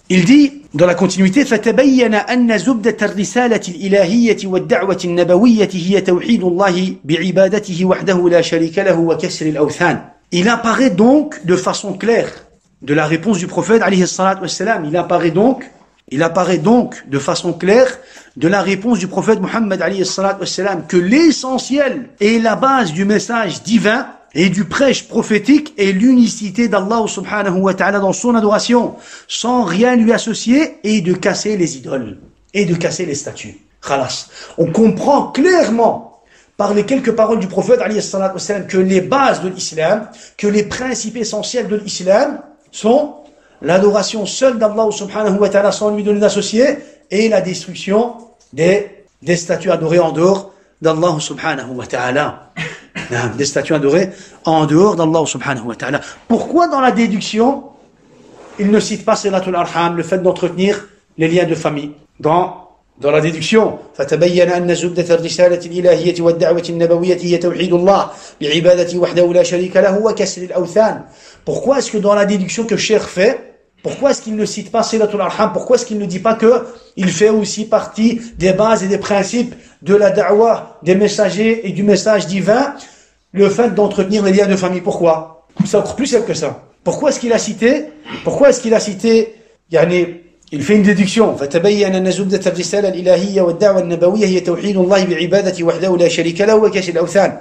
Il dit, dans la continuité, فَتَبَيَّنَ أَنَّ زُبْدَةَ الرِّسَالَةِ الْإِلَهِيَّةِ وَالدَّعْوَةِ النَّبَوِيَّةِ هِيَ تَوْحِيدُ اللَّهِ بِعِبَادَتِهِ وَحْدَهُ لَا شَرِيكَ لَهُ وَكَسْرِ الْأَوْثَانِ. Il apparaît donc de façon claire de la réponse du prophète alayhi salatu wassalam. Il apparaît donc de façon claire de la réponse du prophète Muhammad alayhi salatu wassalam que l'essentiel et la base du message divin et du prêche prophétique est l'unicité d'Allah subhanahu wa ta'ala dans son adoration, sans rien lui associer, et de casser les idoles, et de casser les statues. Khalas. On comprend clairement, par les quelques paroles du prophète, alayhi salatu wassalam, que les bases de l'islam, que les principes essentiels de l'islam sont l'adoration seule d'Allah subhanahu wa ta'ala sans lui donner d'associé, et la destruction des statues adorées en dehors d'Allah subhanahu wa ta'ala. Des statues adorées en dehors d'Allah subhanahu wa ta'ala. Pourquoi dans la déduction, il ne cite pas Silatul Arham, le fait d'entretenir les liens de famille? Dans la déduction, فَتَبَيَّنَ أَنَّ زُبْدَةَ الرِّسَالَةِ الْإِلَهِيَّةِ وَالدَّعْوَةِ النَّبَوِيَّةِ هِيَ تَوْحِيدُ اللَّهِ بِعِبَادَتِهِ وَحْدَهُ لَا شَرِيكَ لَهُ وَكَسْرِ الْأَوْثَانِ. Pourquoi est-ce que dans la déduction que Cheikh fait, pourquoi est-ce qu'il ne cite pas Silatul Arham? Pourquoi est-ce qu'il ne dit pas que il fait aussi partie des bases et des principes de la da'wah des messagers et du message divin, le fait d'entretenir les liens de famille? Pourquoi? C'est encore plus simple que ça. Pourquoi est-ce qu'il a cité il fait une déduction. فَتَبَيَّنَ أَنَّ زُبْدَةَ الرِّسَالَةِ الْإِلَهِيَّةِ وَالدَّعْوَةِ النَّبَوِيَّةِ هِيَ تَوْحِيدُ اللَّهِ بِعِبَادَتِهِ وَحْدَهُ لَا شَرِيكَ لَهُ وَكَسْرِ الْأَوْثَانِ.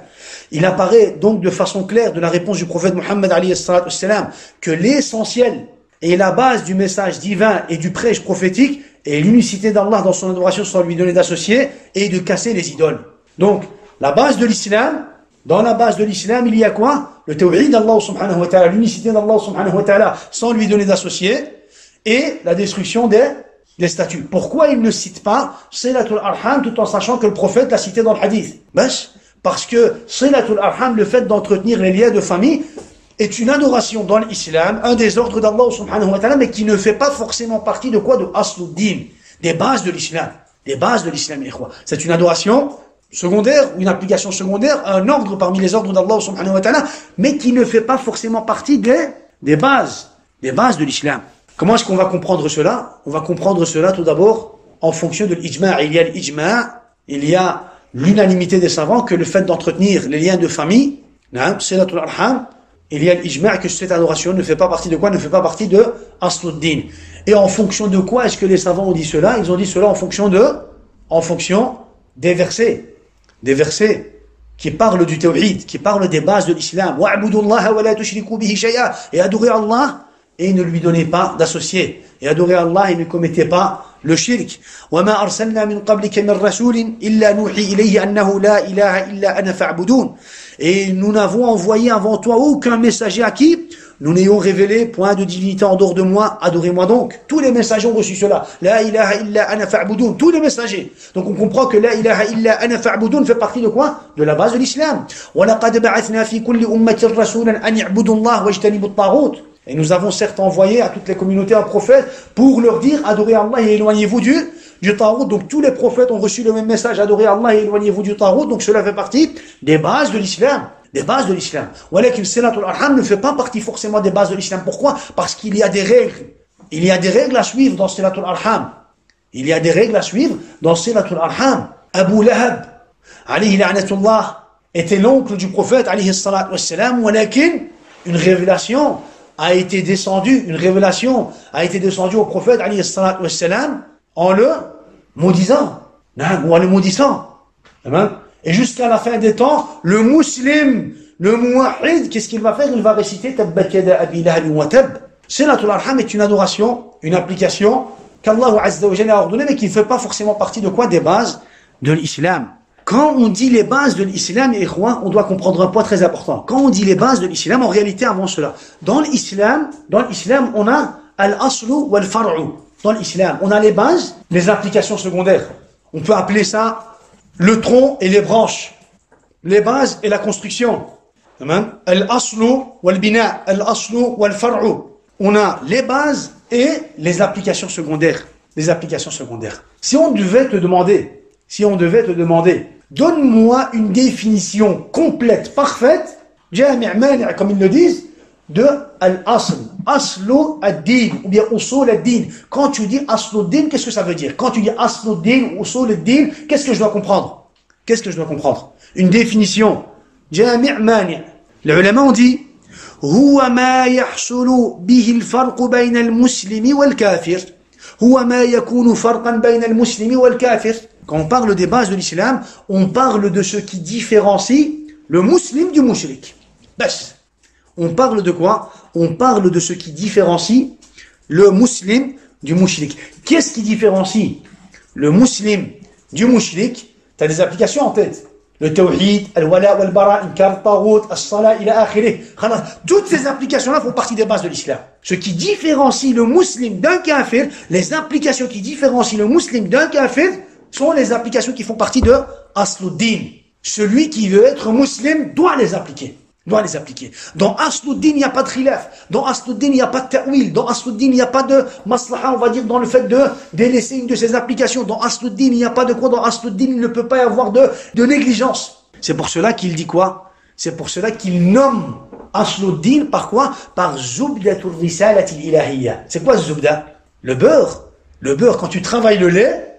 Il apparaît donc de façon claire de la réponse du prophète Muhammad alayhi salatu wassalam que l'essentiel et la base du message divin et du prêche prophétique est l'unicité d'Allah dans son adoration sans lui donner d'associé et de casser les idoles. Donc, la base de l'islam, dans la base de l'islam, il y a quoi? Le tawhid d'Allah subhanahu wa ta'ala, l'unicité d'Allah subhanahu wa ta'ala sans lui donner d'associé et la destruction des statues. Pourquoi il ne cite pas Silatul Arham tout en sachant que le prophète l'a cité dans le hadith? Parce que Silatul Arham, le fait d'entretenir les liens de famille, est une adoration dans l'islam, un des ordres d'Allah subhanahu wa ta'ala, mais qui ne fait pas forcément partie de quoi? De Asluddin, des bases de l'islam. Des bases de l'islam, c'est une adoration secondaire, ou une application secondaire, un ordre parmi les ordres d'Allah subhanahu wa ta'ala, mais qui ne fait pas forcément partie des bases de l'islam. Comment est-ce qu'on va comprendre cela? On va comprendre cela tout d'abord en fonction de l'ijma'. Il y a l'ijma', il y a l'unanimité des savants que le fait d'entretenir les liens de famille, Silatul Arham, il y a l'ijma' que cette adoration ne fait pas partie de quoi? Ne fait pas partie de Asluddin. Et en fonction de quoi est-ce que les savants ont dit cela? Ils ont dit cela en fonction des versets. Des versets qui parlent du tawhid, qui parlent des bases de l'islam. Wa'budullaha wa la tushriku bihi shay'a. Et adorez Allah et ne lui donnez pas d'associés. Et adorez Allah et ne commettez pas le shirk. وَمَا أَرْسَلْنَا مِنْ قَبْلِكَ مِنْ رَسُولٍ إِلَّا نُوحِي إِلَيْهِ أَنَّهُ لَا إِلَهَ إِلَّا أَنَا فَاعْبُدُونَ. Et nous n'avons envoyé avant toi aucun messager à qui nous n'ayons révélé point de divinité en dehors de moi, adorez-moi donc. Tous les messagers ont reçu cela. La ilaha illa ana fa'budun. Tous les messagers. Donc on comprend que la ilaha illa ana fa'budun fait partie de quoi? De la base de l'islam. Wa laqad ba'athna fi kulli ummatin rasulan an i'budu Allah wajtanibu at-taghut. Et nous avons certes envoyé à toutes les communautés un prophète pour leur dire adorez Allah et éloignez-vous du tarout. Donc tous les prophètes ont reçu le même message, adorez Allah et éloignez-vous du tarout. Donc cela fait partie des bases de l'islam. Des bases de l'islam. Walakin Silatul Arham ne fait pas partie forcément des bases de l'islam. Pourquoi? Parce qu'il y a des règles. Il y a des règles à suivre dans Silatul Arham. Il y a des règles à suivre dans Silatul Arham. Abu Lahab, alayhi la'natullah, était l'oncle du prophète, alayhi salatu wassalam, walakin une révélation a été descendue au prophète, alayhi salatu wassalam, en le maudisant. Ou en le maudissant. Et jusqu'à la fin des temps, le musulman Le muwahhid, qu'est-ce qu'il va faire? Il va réciter Tabbat yada abi lahabin wa tab. Silatul arham est une adoration, une application qu'Allah Azza wa Jalla a ordonnée, mais qui ne fait pas forcément partie de quoi? Des bases de l'islam. Quand on dit les bases de l'islam, on doit comprendre un point très important. Quand on dit les bases de l'islam, en réalité, avant cela, dans l'islam, on a al-aslu wal-far'u. Dans l'islam, on a les bases, les applications secondaires. On peut appeler ça le tronc et les branches. Les bases et la construction. Al-aslu wal-bina, al-aslu wal-far'u. On a les bases et les applications secondaires. Les applications secondaires. Si on devait te demander, donne-moi une définition complète, parfaite, jami' mani', comme ils le disent, de al-asl, aslu ad-din, ou bien usul ad-din. Quand tu dis aslu ad-din, qu'est-ce que ça veut dire? Quand tu dis aslu ad-din ou usul ad-din, qu'est-ce que je dois comprendre? Une définition. Jami' mani'. Les ulama ont dit, huwa ma yahsulu bihi al-farq bayna al-muslimi wal-kafir. Huwa ma yakunu farqan bayna al-muslimi wal-kafir. Quand on parle des bases de l'islam, on parle de ce qui différencie le musulman du mushrik. Bas. On parle de quoi? On parle de ce qui différencie le musulman du mushrik. Qu'est-ce qui différencie le musulman du mushrik? Tu as des applications en tête. Le tawhid, al-wala wal-bara, inkar taghut, as-salat, ila akhirih. Toutes ces applications-là font partie des bases de l'islam. Ce qui différencie le musulman d'un kafir, les applications qui différencient le musulman d'un kafir, sont les applications qui font partie de Asluddin. Celui qui veut être musulman doit les appliquer. Dans Asluddin, il n'y a pas de khilaf. Dans Asluddin, il n'y a pas de ta'wil. Dans Asluddin, il n'y a pas de maslaha, on va dire, dans le fait de délaisser une de ces applications. Dans Asluddin, il n'y a pas de quoi. Dans Asluddin, il ne peut pas y avoir de négligence. C'est pour cela qu'il dit quoi? C'est pour cela qu'il nomme Asluddin par quoi? Par Zubdatul Risalati Ilahiyya. C'est quoi Zubda? Le beurre. Le beurre, quand tu travailles le lait,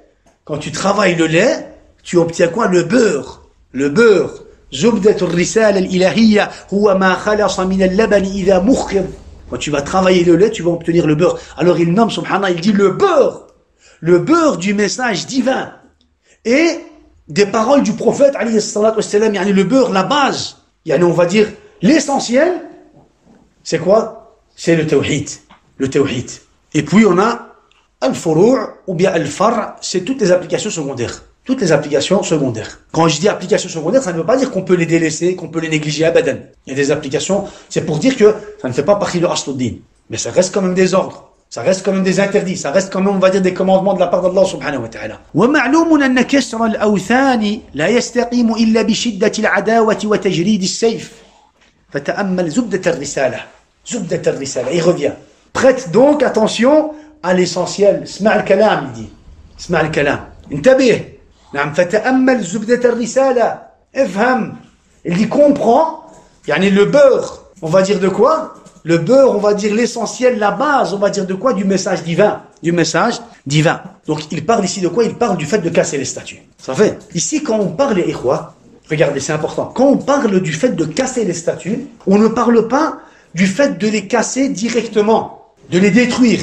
tu obtiens quoi? Le beurre. Zubdatul risala al-ilahiyya huwa ma khalasa min al-laban idha mukhir. Quand tu vas travailler le lait, tu vas obtenir le beurre. Alors il nomme, subhanallah, il dit le beurre du message divin et des paroles du prophète, alayhi salatu wassalam, yani le beurre, la base, yani on va dire l'essentiel, c'est quoi? C'est le tawhid. Et puis on a al-furu' ou bien al-far', c'est toutes les applications secondaires. Quand je dis applications secondaires, ça ne veut pas dire qu'on peut les délaisser, qu'on peut les négliger abadan. Il y a des applications, c'est pour dire que ça ne fait pas partie de Asluddin. Mais ça reste quand même des ordres, ça reste quand même des interdits, ça reste quand même, on va dire, des commandements de la part d'Allah subhanahu wa ta'ala. وَمَعْلُومٌ أَنَّ كَسْرَ الْأَوْثَانِ لَا يَسْتَقِيمُ إِلَّا بِشِدَّةِ الْعَدَاوَةِ وَتَجْرِيدِ السَّيْفِ فَتَأَمَّلْ زُبْدَةَ الرِّسَالَةِ. Il revient. Prête donc attention à l'essentiel. اسمع الكلام, il dit. اسمع الكلام. انتبه. نعم فتأمل زبدة الرسالة افهم. Il dit comprends, يعني le beurre, on va dire de quoi? Le beurre, on va dire l'essentiel, la base, on va dire de quoi? Du message divin. Donc il parle ici de quoi? Il parle du fait de casser les statues. Ça fait. Ici quand on parle, les ikhwa, regardez, c'est important. Quand on parle du fait de casser les statues, on ne parle pas du fait de les casser directement, de les détruire.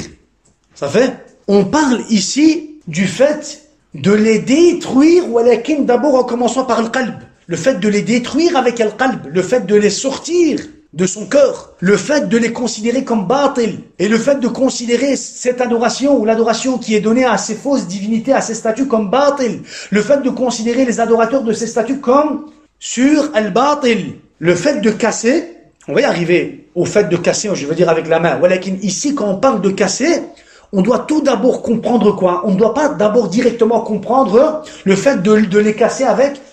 Ça fait? On parle ici du fait de les détruire, walakin d'abord en commençant par le qalb. Le fait de les détruire avec le qalb, le fait de les sortir de son cœur, le fait de les considérer comme batil, et le fait de considérer cette adoration ou l'adoration qui est donnée à ces fausses divinités, à ces statues comme batil, le fait de considérer les adorateurs de ces statues comme sur al-batil, le fait de casser, on va y arriver au fait de casser, je veux dire avec la main, walakin ici quand on parle de casser, on doit tout d'abord comprendre quoi? On ne doit pas d'abord directement comprendre le fait de les casser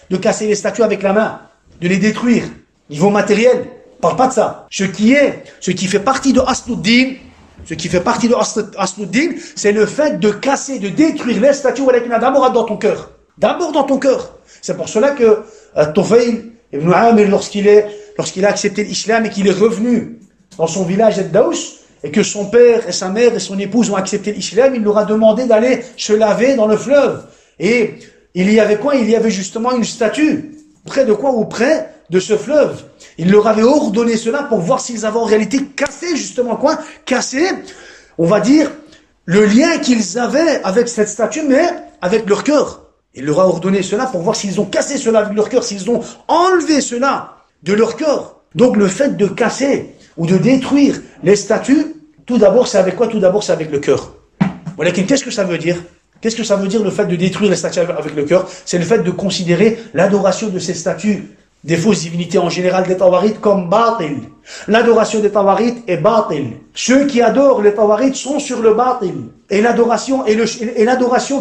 de casser les statues avec la main, de les détruire. Niveau matériel, on parle pas de ça. Ce qui fait partie de Asluddin, c'est le fait de casser, de détruire les statues d'abord dans ton cœur. D'abord dans ton cœur. C'est pour cela que Tufayl ibn Amir, lorsqu'il a accepté l'islam et qu'il est revenu dans son village d'Daous, et que son père et sa mère et son épouse ont accepté l'islam, il leur a demandé d'aller se laver dans le fleuve. Et il y avait quoi? Il y avait justement une statue. Près de quoi? Auprès de ce fleuve. Il leur avait ordonné cela pour voir s'ils avaient en réalité cassé justement quoi? Cassé, on va dire, le lien qu'ils avaient avec cette statue, mais avec leur cœur. Il leur a ordonné cela pour voir s'ils ont cassé cela avec leur cœur, s'ils ont enlevé cela de leur cœur. Donc le fait de casser ou de détruire les statues, tout d'abord c'est avec quoi? Tout d'abord c'est avec le cœur. Voilà, qu'est-ce que ça veut dire? Qu'est-ce que ça veut dire le fait de détruire les statues avec le cœur? C'est le fait de considérer l'adoration de ces statues, des fausses divinités en général des Tawarites, comme batil. L'adoration des Tawarites est batil. Ceux qui adorent les Tawarites sont sur le batil. Et l'adoration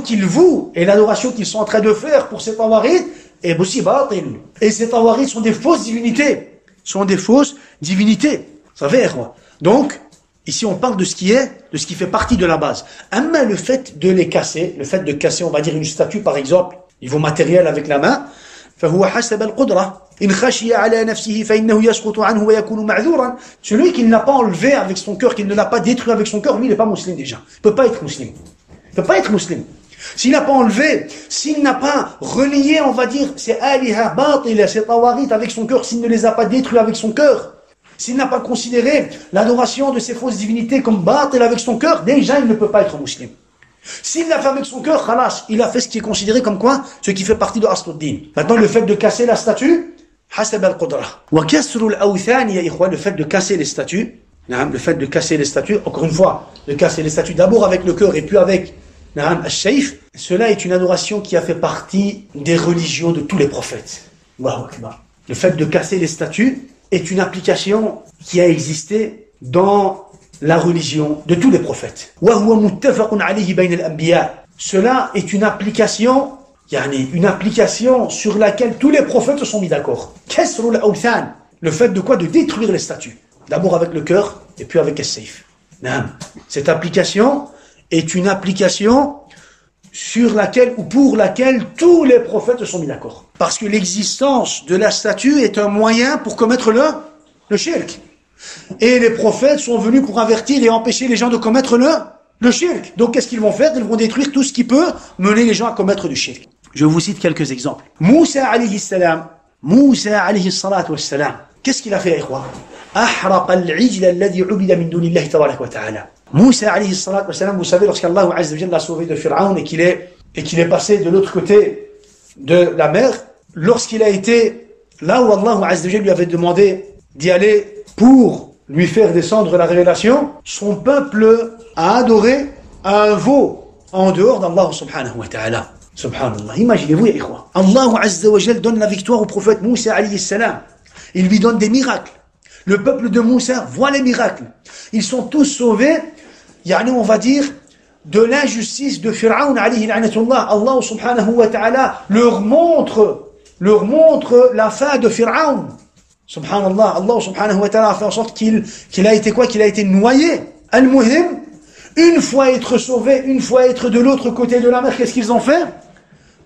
qu'ils vouent, et l'adoration qu'ils sont en train de faire pour ces Tawarites est aussi batil. Et ces Tawarites sont des fausses divinités. Sont des fausses divinités. Vous savez, quoi? Donc, ici, on parle de ce qui fait partie de la base. Mais le fait de les casser, on va dire une statue, par exemple, niveau matériel avec la main, فهو حسب القدرة إن خشي على نفسه فإنه يسقط عنه ويكون معذورا. Celui qui ne l'a pas enlevé avec son cœur, qui ne l'a pas détruit avec son cœur, lui, il n'est pas musulman déjà. Il peut pas être musulman. Il peut pas être musulman. S'il n'a pas enlevé, s'il n'a pas relié, on va dire, ces aliha batila, ces tawarit avec son cœur, s'il ne les a pas détruits avec son cœur, s'il n'a pas considéré l'adoration de ces fausses divinités comme batil avec son cœur, déjà il ne peut pas être musulman. S'il l'a fait avec son cœur, khalas, il a fait ce qui est considéré comme quoi? Ce qui fait partie de Asluddin. Maintenant, le fait de casser la statue, hasab al-qudra. Wa kasru al-awthan, ya ikhwan, le fait de casser les statues, encore une fois, de casser les statues d'abord avec le cœur et puis avec al-shayf, cela est une adoration qui a fait partie des religions de tous les prophètes. Allahu Akbar. Le fait de casser les statues est une application qui a existé dans la religion de tous les prophètes. Cela est une application sur laquelle tous les prophètes se sont mis d'accord. Le fait de quoi? De détruire les statues. D'abord avec le cœur et puis avec le sayf. Cette application est une application sur laquelle ou pour laquelle tous les prophètes se sont mis d'accord. Parce que l'existence de la statue est un moyen pour commettre le shirk. Et les prophètes sont venus pour avertir et empêcher les gens de commettre le shirk. Donc qu'est-ce qu'ils vont faire? Ils vont détruire tout ce qui peut mener les gens à commettre du shirk. Je vous cite quelques exemples. Moussa alayhi salam, qu'est-ce qu'il a fait, ikhwa? أحرق العجل الذي عبد من دون الله تبارك وتعالى. Moussa alayhi salam, vous savez, lorsqu'Allah azza wa jalla l'a sauvé de Pharaon et qu'il est passé de l'autre côté de la mer, lorsqu'il a été là où Allah azza wa jalla lui avait demandé d'y aller pour lui faire descendre la révélation, son peuple a adoré un veau en dehors d'Allah subhanahu wa ta'ala. Subhanallah. Imaginez-vous, ya ikhwa. Allah azza wa jalla donne la victoire au prophète Moussa alayhi salam. Il lui donne des miracles. Le peuple de Moussa voit les miracles. Ils sont tous sauvés, on va dire, de l'injustice de Pharaon alayhi la'natullah. Allah subhanahu wa ta'ala leur montre la fin de Pharaon. Subhanallah, Allah subhanahu wa ta'ala a fait en sorte qu'il a été quoi? Qu'il a été noyé. Al-Muhim, une fois être sauvé, une fois être de l'autre côté de la mer, qu'est-ce qu'ils ont fait?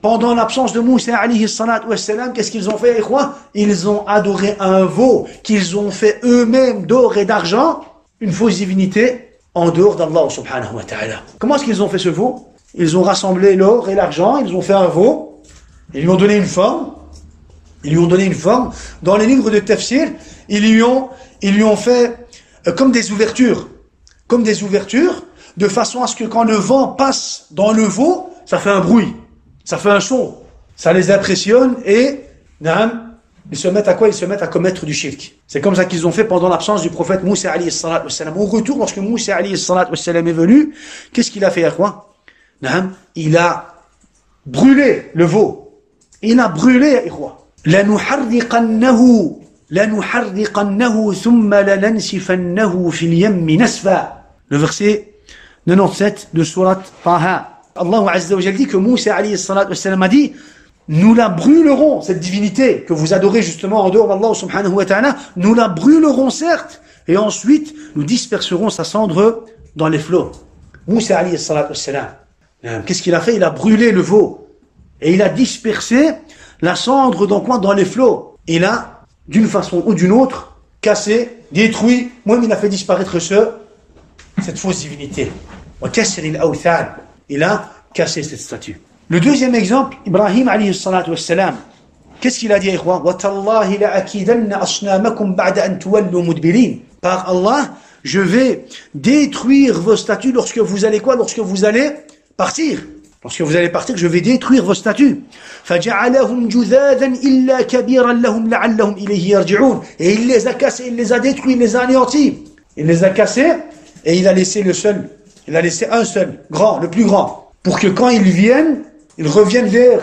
Pendant l'absence de Moussa alayhi salatu wassalam, qu'est-ce qu'ils ont fait, ikhwa? Ils ont adoré un veau qu'ils ont fait eux-mêmes d'or et d'argent, une fausse divinité, en dehors d'Allah subhanahu wa ta'ala. Comment est-ce qu'ils ont fait ce veau? Ils ont rassemblé l'or et l'argent, ils ont fait un veau, ils lui ont donné une forme. Dans les livres de tafsir, ils lui ont fait comme des ouvertures, de façon à ce que quand le vent passe dans le veau, ça fait un bruit, ça fait un son, ça les impressionne et ils se mettent à quoi? Ils se mettent à commettre du shirk. C'est comme ça qu'ils ont fait pendant l'absence du prophète Moussa alayhi salatu wassalam. Au retour, lorsque Moussa alayhi salatu wassalam est venu, qu'est-ce qu'il a fait, quoi? Il a brûlé le veau. Il a brûlé, ikhwa. لنحرقنه ثم لننسفنه في اليم نسفا. Le verset 97 de sourate Taha. Allah Azza wa Jalla dit que Moussa alayhi salatu wassalam a dit: nous la brûlerons, cette divinité que vous adorez justement en dehors d'Allah subhanahu wa ta'ala, nous la brûlerons certes, et ensuite nous disperserons sa cendre dans les flots. Moussa alayhi salatu wassalam, qu'est-ce qu'il a fait? Il a brûlé le veau et il a dispersé la cendre dans les flots. Il a, d'une façon ou d'une autre, cassé, détruit, même il a fait disparaître cette fausse divinité. Il a cassé cette statue. Le deuxième exemple, Ibrahim alayhi salatu wassalam, qu'est-ce qu'il a dit, ikhwa? Par Allah, je vais détruire vos statues lorsque vous allez quoi? Lorsque vous allez partir. Lorsque vous allez partir, je vais détruire vos statues. فَجَعَلَهُمْ جُذَاذًا إِلَّا كَبِيرًا لَهُمْ لَعَلَّهُمْ إِلَيْهِ يَرْجِعُونَ. Et il les a cassés, il les a détruits, il les a anéantis. Il les a cassés et il a laissé le seul. Il a laissé un seul, grand, le plus grand. Pour que quand ils viennent, ils reviennent vers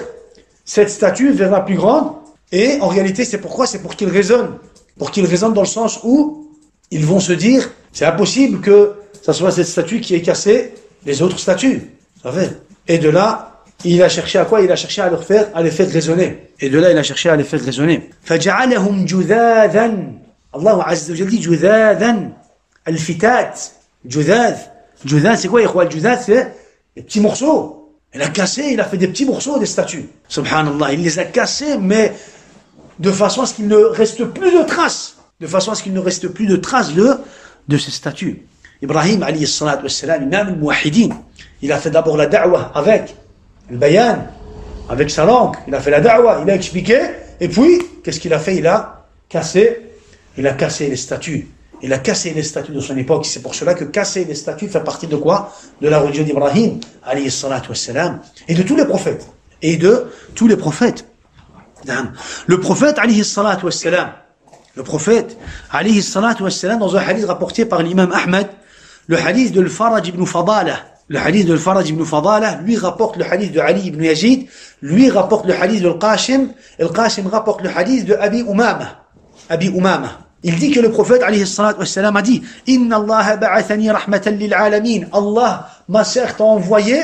cette statue, vers la plus grande. Et en réalité, c'est pourquoi? C'est pour qu'ils raisonnent. Pour qu'ils raisonnent dans le sens où ils vont se dire, c'est impossible que ça soit cette statue qui ait cassé les autres statues. Vous savez? Et de là, il a cherché à quoi? Il a cherché à les faire raisonner. Et de là, il a cherché à les faire raisonner. فَجَعَلَهُمْ جُذَاذًا. Allah Azza wa Jalla dit جُذَاذًا. Al-fitat. Judad. Judad, c'est quoi, le Judad, c'est des petits morceaux. Il a cassé, il a fait des petits morceaux des statues. Subhanallah, il les a cassés, mais de façon à ce qu'il ne reste plus de traces. De façon à ce qu'il ne reste plus de traces de ces statues. Ibrahim, alayhi salatu wassalam, imam al-muwahidin, il a fait d'abord la da'wah avec le bayan, avec sa langue. Il a fait la da'wah, il a expliqué, et puis, qu'est-ce qu'il a fait? Il a cassé les statues. Il a cassé les statues de son époque. C'est pour cela que casser les statues fait partie de quoi? De la religion d'Ibrahim, alayhi salatu wassalam, et de tous les prophètes. Le prophète, alayhi salatu wassalam, dans un hadith rapporté par l'imam Ahmed, le hadith de Al-Faraj ibn Fadalah, lui rapporte le hadith de Ali ibn Yazid, lui rapporte le hadith de Al-Qashim rapporte le hadith de Abi Umama. Il dit que le prophète alayhi salatu wassalam a dit Inna Allah ba'athani rahmatan lil alamin. Allah m'a certes envoyé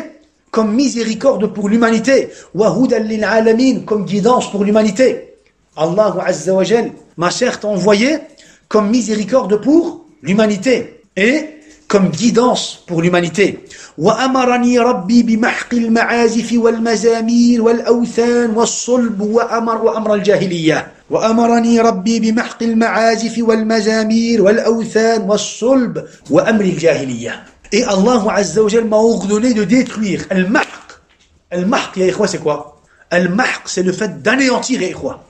comme miséricorde pour l'humanité, wa hudan lil alamin, comme guidance pour l'humanité. Allah Azza wa Jal m'a certes envoyé comme miséricorde pour l'humanité et comme guidance pour l'humanité. Wa amarani rabbi bi mahqi al ma'azif wal mazamir wal awthan was sulb wa amra al jahiliyyah. وأمرني ربي بمحق المعازف والمزامير والأوثان والصلب وأمر الجاهلية. Et Allah Azza wa Jal m'a ordonné de détruire al-mahq. Al-mahq, ya ikhwa, c'est quoi? Al-mahq, c'est le fait d'anéantir, ya ikhwa.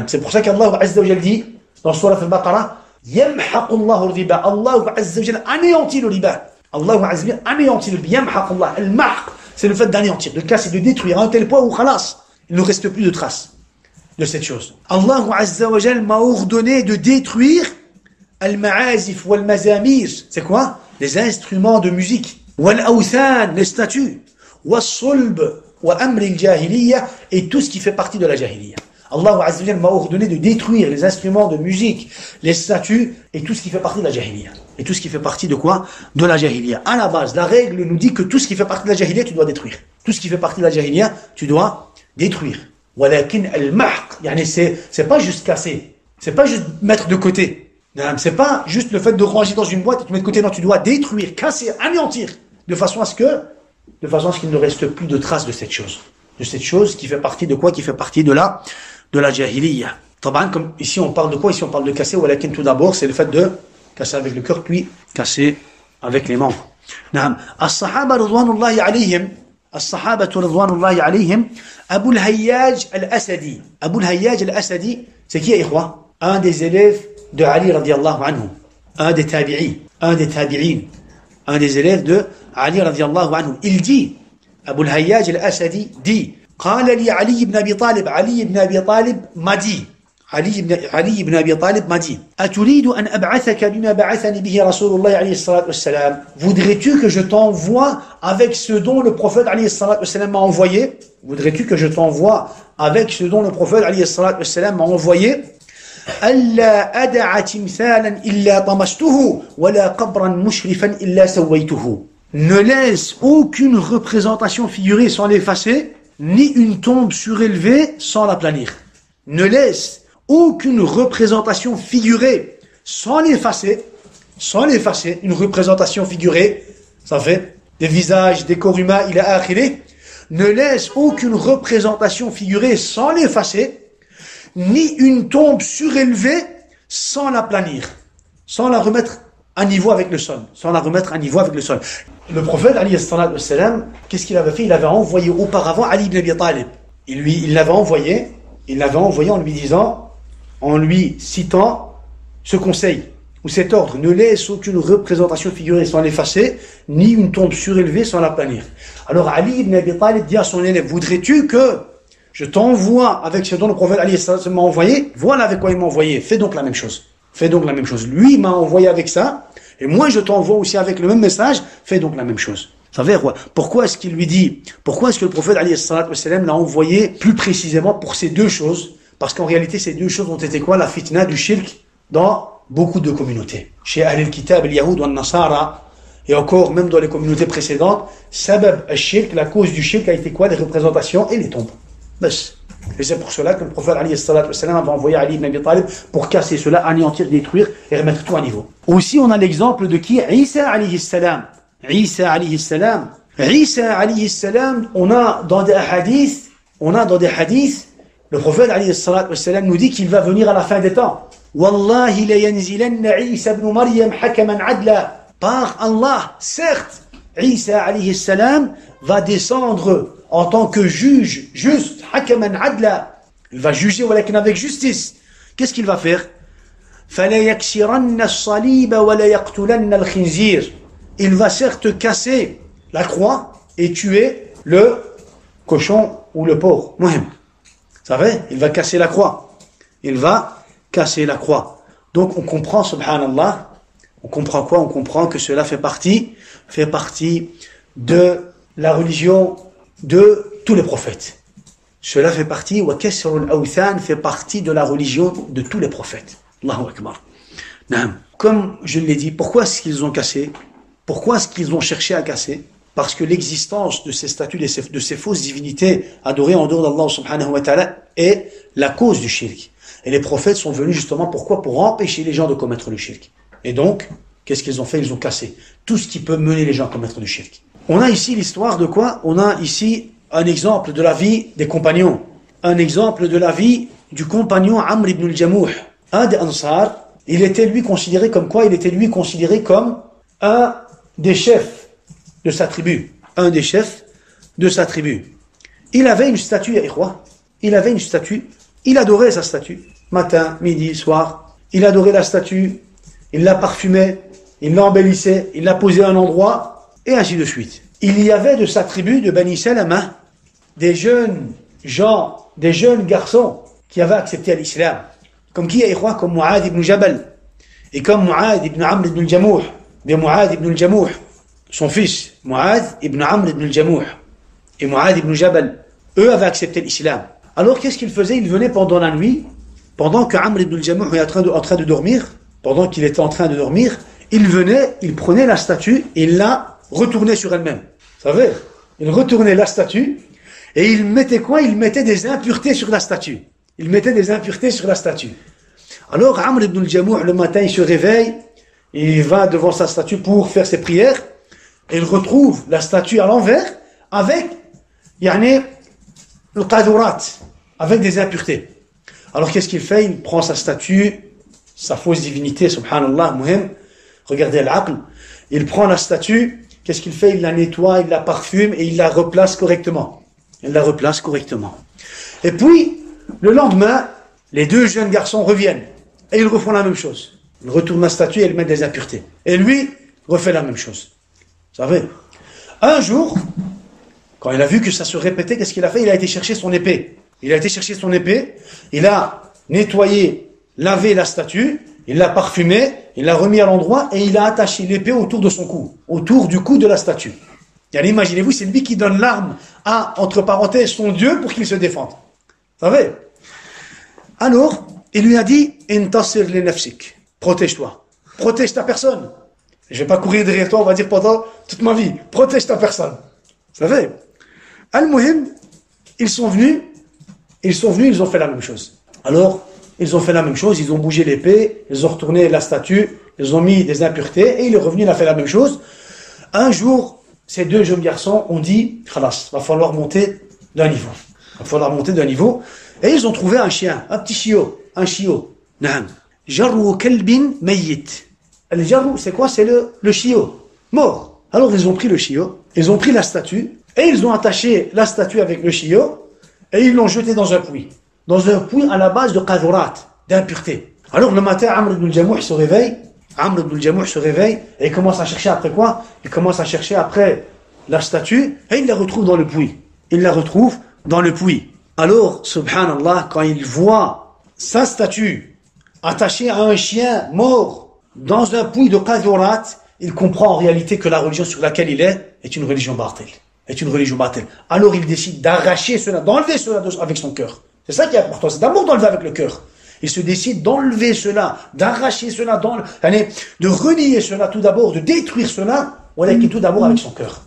C'est pour ça qu'Allah Azza wa Jal dit dans Surah Al-Baqarah يمحق الله الربا. Allah Azza wa Jal anéantit le riba. Allah Azza wa Jal anéantit le riba. يمحق Allah. Al-mahq, c'est le fait d'anéantir, de casser, de détruire à un tel point où khalas, il ne reste plus de traces de cette chose. Allah Azza wa Jal m'a ordonné de détruire al-ma'azif wal-mazamir. C'est quoi? Les instruments de musique. Wal-awthan, les statues. Wal-sulb, wa amri al-jahiliya, et tout ce qui fait partie de la jahiliya. Allah Azza wa Jal m'a ordonné de détruire les instruments de musique, les statues, et tout ce qui fait partie de la jahiliya. Et tout ce qui fait partie de quoi? De la jahiliya. À la base, la règle nous dit que tout ce qui fait partie de la jahiliya, tu dois détruire. Tout ce qui fait partie de la jahiliya, tu dois détruire. ولكن المحق يعني c'est pas juste casser, c'est pas juste mettre de côté, c'est pas juste le fait de ranger dans une boîte et de mettre de côté, non, tu dois détruire, casser, anéantir de façon à ce qu'il ne reste plus de traces de cette chose qui fait partie de quoi? Qui fait partie de la jahiliya. Comme ici on parle de quoi? Ici on parle de casser, ولكن tout d'abord c'est le fait de casser avec le cœur puis casser avec les membres. الصحابة رضوان الله عليهم الصحابة رضوان الله عليهم Abu al-Hayyaj al-Asadi. Abu al-Hayyaj al-Asadi, c'est qui, ikhwa? Un des élèves de Ali radiallahu anhu. Un des tabi'in. Un des élèves de Ali radiallahu anhu. Il dit, Abu al-Hayyaj al-Asadi dit, قال لي علي بن أبي طالب. علي بن أبي طالب m'a dit. علي بن أبي طالب m'a dit أتريد أن أبعثك بما بعثني به رسول الله عليه الصلاة والسلام. Voudrais-tu que je t'envoie avec ce dont le prophète عليه الصلاة والسلام m'a envoyé? Voudrais-tu que je t'envoie avec ce dont le prophète عليه الصلاة والسلام m'a envoyé? ألا أدع تمثالا إلا طمسته ولا قبرا مشرفا إلا سويته. Ne laisse aucune représentation figurée sans l'effacer, ni une tombe surélevée sans l'aplanir. Ne laisse aucune représentation figurée sans l'effacer, une représentation figurée, ça fait des visages, des corps humains, il a akhiré. Ne laisse aucune représentation figurée sans l'effacer, ni une tombe surélevée sans l'aplanir, sans la remettre à niveau avec le sol, Le prophète, alayhi salatu wassalam, qu'est-ce qu'il avait fait? Il avait envoyé auparavant Ali ibn Abi Talib. Il l'avait envoyé en lui disant, en lui citant ce conseil. ou cet ordre ne laisse aucune représentation figurée sans l'effacer, ni une tombe surélevée sans l'aplanir. Alors Ali ibn Abi Talib dit à son élève, voudrais-tu que je t'envoie avec ce dont le prophète Ali m'a envoyé? Voilà avec quoi il m'a envoyé, fais donc la même chose. Fais donc la même chose. Lui il m'a envoyé avec ça, et moi je t'envoie aussi avec le même message, fais donc la même chose. Vous savez, pourquoi est-ce qu'il lui dit, pourquoi est-ce que le prophète Ali l'a envoyé plus précisément pour ces deux choses? Parce qu'en réalité, ces deux choses ont été quoi? La fitna du shirk dans beaucoup de communautés. Chez Ahl al-Kitab, al-Yahoud, al-Nasara, et encore, même dans les communautés précédentes, sabab al-shirk, la cause du shirk a été quoi? Les représentations et les tombes. Et c'est pour cela que le prophète Ali avait envoyé Ali ibn Abi Talib pour casser cela, anéantir, détruire et remettre tout à niveau. Aussi, on a l'exemple de qui? Isa alayhi salam. Isa alayhi salam. Isa alayhi salam, on a dans des hadiths, le prophète alayhi salam nous dit qu'il va venir à la fin des temps. Wallahi la yanzilanna Isa ibn Maryam hakaman adla. Par Allah, certes, Isa alayhi salam va descendre en tant que juge juste, hakaman adla. Il va juger avec justice. Qu'est-ce qu'il va faire? Fala yaksiranna as-saliba wa la yaqtulanna al-khinzir. Il va certes casser la croix et tuer le cochon ou le porc. Muhim. Vous savez, il va casser la croix. Il va casser la croix. Donc on comprend, subhanallah, on comprend quoi? On comprend que cela fait partie de la religion de tous les prophètes. Cela fait partie, wa kasrul awthan fait partie de la religion de tous les prophètes. Allahu Akbar. Comme je l'ai dit, pourquoi est-ce qu'ils ont cassé? Pourquoi est-ce qu'ils ont cherché à casser? Parce que l'existence de ces statues, de ces fausses divinités adorées en dehors d'Allah subhanahu wa ta'ala est la cause du shirk. Et les prophètes sont venus justement pourquoi? Pour empêcher les gens de commettre le shirk. Et donc, qu'est-ce qu'ils ont fait? Ils ont cassé tout ce qui peut mener les gens à commettre le shirk. On a ici l'histoire de quoi? On a ici un exemple de la vie des compagnons. Un exemple de la vie du compagnon Amr ibn al-Jamouh. Un des Ansar, il était lui considéré comme quoi? Il était lui considéré comme un des chefs de sa tribu. Un des chefs de sa tribu. Il avait une statue, ya ikhwa. Il avait une statue. Il adorait sa statue. Matin, midi, soir. Il adorait la statue. Il la parfumait. Il l'embellissait. Il la posait à un endroit. Et ainsi de suite. Il y avait de sa tribu, de Bani Salama, des jeunes gens, des jeunes garçons qui avaient accepté l'islam. Comme qui, ya ikhwa? Comme Mu'ad ibn Jabal. Et comme Mu'ad ibn Amr ibn al-Jamouh. De Mu'ad ibn al-Jamouh, son fils, Mu'ad ibn Amr ibn al-Jamouh, et Mu'ad ibn Jabal, eux avaient accepté l'islam. Alors qu'est-ce qu'ils faisaient? Ils venaient pendant la nuit, pendant que Amr ibn al-Jamouh est en train de dormir, pendant qu'il était en train de dormir, il venait, il prenait la statue et il la retournait sur elle-même. Vous savez? Il retournait la statue et il mettait quoi? Il mettait des impuretés sur la statue. Il mettait des impuretés sur la statue. Alors Amr ibn al-Jamouh, le matin, il se réveille, il va devant sa statue pour faire ses prières, et il retrouve la statue à l'envers avec, le qadurat, avec des impuretés. Alors qu'est-ce qu'il fait? Il prend sa statue, sa fausse divinité, subhanallah, muhim, regardez l'aql, il prend la statue, qu'est-ce qu'il fait? Il la nettoie, il la parfume et il la replace correctement. Il la replace correctement. Et puis, le lendemain, les deux jeunes garçons reviennent et ils refont la même chose. Il retourne la statue et il met des impuretés. Et lui, refait la même chose. Vous savez, un jour, quand il a vu que ça se répétait, qu'est-ce qu'il a fait? Il a été chercher son épée. Il a nettoyé, lavé la statue, il l'a parfumée, il l'a remis à l'endroit et il a attaché l'épée autour de son cou, autour du cou de la statue. Et imaginez-vous, c'est lui qui donne l'arme à, entre parenthèses, son Dieu pour qu'il se défende. Vous savez? Alors, il lui a dit, intasir li nafsik. Protège-toi. Protège ta personne. Je ne vais pas courir derrière toi, on va dire, pendant toute ma vie. Protège ta personne. Vous savez? Al-Muhim, ils ont fait la même chose. Alors, ils ont fait la même chose, ils ont bougé l'épée, ils ont retourné la statue, ils ont mis des impuretés, et il est revenu, il a fait la même chose. Un jour, ces deux jeunes garçons ont dit, khalas, va falloir monter d'un niveau. Et ils ont trouvé un chien, un petit chiot, Naam. Jarru kalbin mayyit. Le jarru, c'est quoi? C'est le chiot, mort. Alors ils ont pris le chiot, ils ont pris la statue, et ils ont attaché la statue avec le chiot, et ils l'ont jeté dans un puits. Dans un puits à la base de qadurat, d'impureté. Alors le matin, Amr ibn al-Jamouh se réveille, Amr ibn al-Jamuh se réveille et il commence à chercher après quoi? Il commence à chercher après la statue et il la retrouve dans le puits. Il la retrouve dans le puits. Alors, subhanallah, quand il voit sa statue attachée à un chien mort dans un puits de Qadurat, il comprend en réalité que la religion sur laquelle il est une religion batil. Est une religion batil. Alors il décide d'arracher cela, d'enlever cela avec son cœur. C'est ça qui est important, c'est d'abord d'enlever avec le cœur. Il se décide d'enlever cela, d'arracher cela, de renier cela tout d'abord, de détruire cela, voilà qui tout d'abord avec son cœur.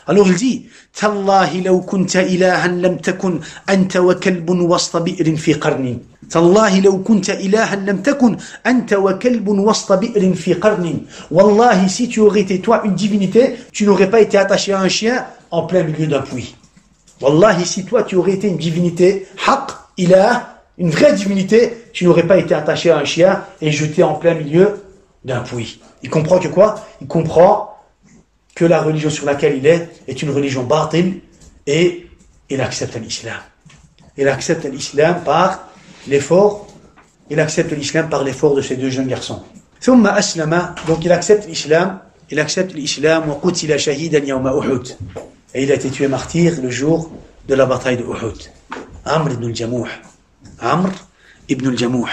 Alors il dit, Tallahi law kunta ilahan lam takun anta wa kalbun wasta bi'rin fi qarnin. Tallahi law kunta ilahan lam takun anta wa kalbun wasta bi'rin fi qarnin. Wallahi, si tu aurais été toi une divinité, tu n'aurais pas été attaché à un chien en plein milieu d'un puits. Wallahi, si toi tu aurais été une divinité, haq, ilah, une vraie divinité, tu n'aurais pas été attaché à un chien et jeté en plein milieu d'un puits. Il comprend que quoi? Il comprend que la religion sur laquelle il est une religion batil et il accepte l'islam. Il accepte l'islam par l'effort, de ces deux jeunes garçons. ثم أسلم, donc il accepte l'islam وقتل شهيدا يوم أحد. Et il a été tué martyr le jour de la bataille de Uhud. Amr ibn al-Jamuh. Amr ibn al-Jamuh.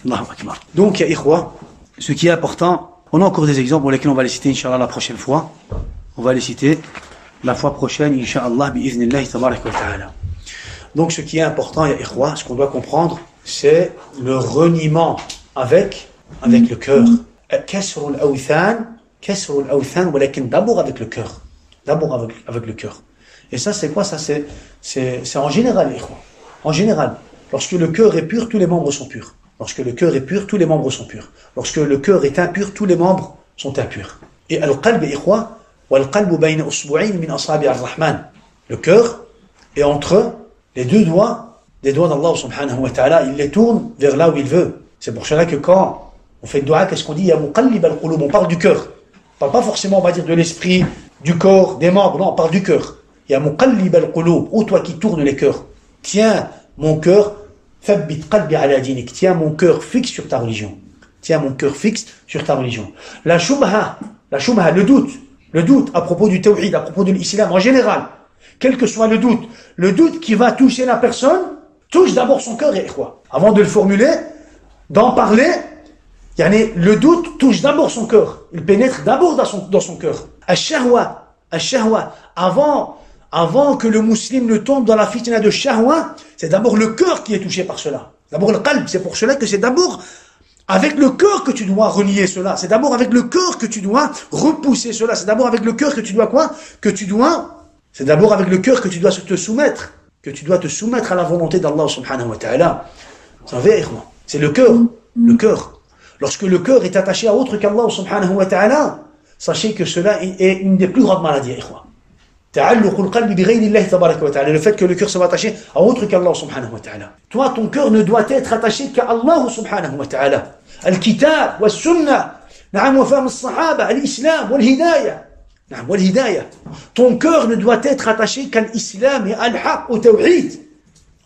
Allahu Akbar. Donc, ya ikhwa, ce qui est important, on a encore des exemples pour lesquels on va les citer, Inch'Allah, la prochaine fois. On va les citer la fois prochaine, Inch'Allah, bi'iznillahi tabarak wa ta'ala. Donc, ce qui est important, ya ikhwa, ce qu'on doit comprendre, c'est le reniement avec le cœur. Kasrul awthan, walakin d'abord avec le cœur. D'abord avec le cœur. Et ça, c'est quoi? Ça, c'est en général, ikhwa. En général, lorsque le cœur est pur, tous les membres sont purs. Lorsque le cœur est pur, tous les membres sont purs. Lorsque le cœur est impur, tous les membres sont impurs. Et al-qalb, ikhwa, wal-qalbu bayna usbu'ayn min asabi' ar-Rahman. Le cœur est entre les deux doigts des doigts d'Allah subhanahu wa ta'ala. Il les tourne vers là où il veut. C'est pour cela que quand on fait le dua, qu'est-ce qu'on dit? Ya muqallib al-qulub, on parle du cœur. On parle pas forcément, on va dire, de l'esprit, du corps, des membres. Non, on parle du cœur. Ya muqallib al-qulub, ô toi qui tournes les cœurs. Tiens mon cœur, thabbit qalbi ala dinik. Tiens mon cœur fixe sur ta religion. Tiens mon cœur fixe sur ta religion. La shubha, le doute à propos du tawhid, à propos de l'islam en général, quel que soit le doute qui va toucher la personne, touche d'abord son cœur, et quoi. Avant de le formuler, d'en parler, le doute touche d'abord son cœur. Il pénètre d'abord dans son cœur. Ash-shahwa, avant que le musulman ne tombe dans la fitna de shahwa, c'est d'abord le cœur qui est touché par cela. D'abord le qalb, c'est pour cela que c'est d'abord avec le cœur que tu dois renier cela. C'est d'abord avec le cœur que tu dois repousser cela. C'est d'abord avec le cœur que tu dois quoi? C'est d'abord avec le cœur que tu dois te soumettre. Que tu dois te soumettre à la volonté d'Allah subhanahu wa ta'ala. Vous savez, c'est le cœur. Le cœur. Lorsque le cœur est attaché à autre qu'Allah subhanahu wa ta'ala, sachez que cela est une des plus grandes maladies, ikhwa. Le fait que le cœur soit attaché à autre qu'Allah subhanahu wa ta'ala. Toi, ton cœur ne doit être attaché qu'à Allah subhanahu wa ta'ala. Al-kitab, wa-sunnah, na'am wa fahm al-sahaba, al-islam, wal-hidayah. Na'am, wal-hidayah. Ton cœur ne doit être attaché qu'à l'islam et à al-haq, au tawhid,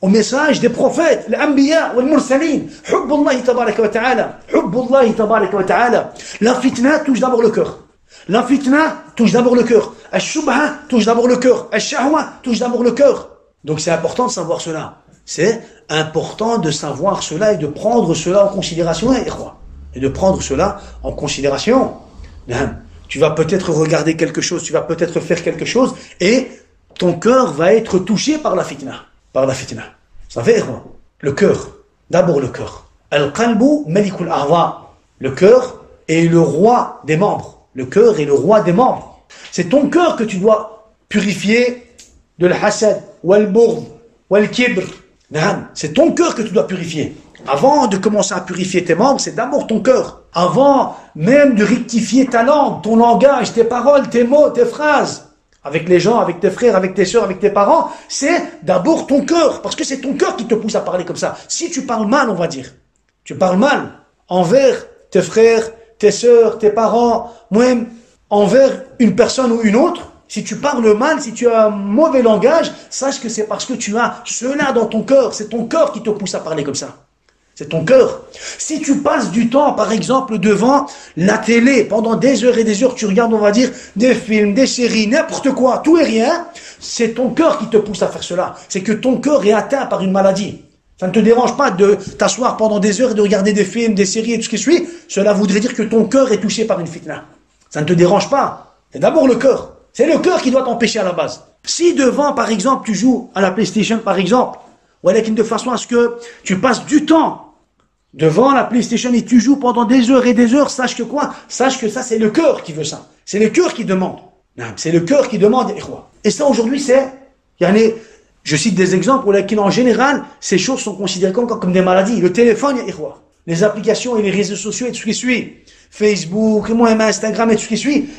au message des prophètes, l'anbiya, wal-mursalin. Hubbullahi tabaraka wa ta'ala. Hubbullahi tabaraka wa ta'ala. La fitna touche d'abord le cœur. La fitna touche d'abord le cœur. Al-shubha touche d'abord le cœur. Al-shahwa touche d'abord le cœur. Donc c'est important de savoir cela. C'est important de savoir cela et de prendre cela en considération. Et de prendre cela en considération. Tu vas peut-être regarder quelque chose, tu vas peut-être faire quelque chose et ton cœur va être touché par la fitna. Par la fitna. Vous savez, le cœur. D'abord le cœur. Al-qalbu malikul a'dha. Le cœur est le roi des membres. Le cœur est le roi des membres. C'est ton cœur que tu dois purifier de l'hasad, wal-bourd, wal-kibr. C'est ton cœur que tu dois purifier. Avant de commencer à purifier tes membres, c'est d'abord ton cœur. Avant même de rectifier ta langue, ton langage, tes paroles, tes mots, tes phrases, avec les gens, avec tes frères, avec tes sœurs, avec tes parents, c'est d'abord ton cœur. Parce que c'est ton cœur qui te pousse à parler comme ça. Si tu parles mal, on va dire, tu parles mal envers tes frères, tes sœurs, tes parents, même envers une personne ou une autre, si tu parles mal, si tu as un mauvais langage, sache que c'est parce que tu as cela dans ton cœur. C'est ton cœur qui te pousse à parler comme ça. C'est ton cœur. Si tu passes du temps, par exemple, devant la télé, pendant des heures et des heures, tu regardes, on va dire, des films, des séries, n'importe quoi, tout et rien, c'est ton cœur qui te pousse à faire cela. C'est que ton cœur est atteint par une maladie. Ça ne te dérange pas de t'asseoir pendant des heures et de regarder des films, des séries et tout ce qui suit. Cela voudrait dire que ton cœur est touché par une fitna. Ça ne te dérange pas. C'est d'abord le cœur. C'est le cœur qui doit t'empêcher à la base. Si devant, par exemple, tu joues à la PlayStation, par exemple, ou avec de façon à ce que tu passes du temps devant la PlayStation et tu joues pendant des heures et des heures, sache que quoi? Sache que ça, c'est le cœur qui veut ça. C'est le cœur qui demande. C'est le cœur qui demande. Et ça, aujourd'hui, je cite des exemples où en général, ces choses sont considérées comme des maladies. Le téléphone, les applications et les réseaux sociaux et tout ce qui suit. Facebook, Instagram et tout ce qui suit.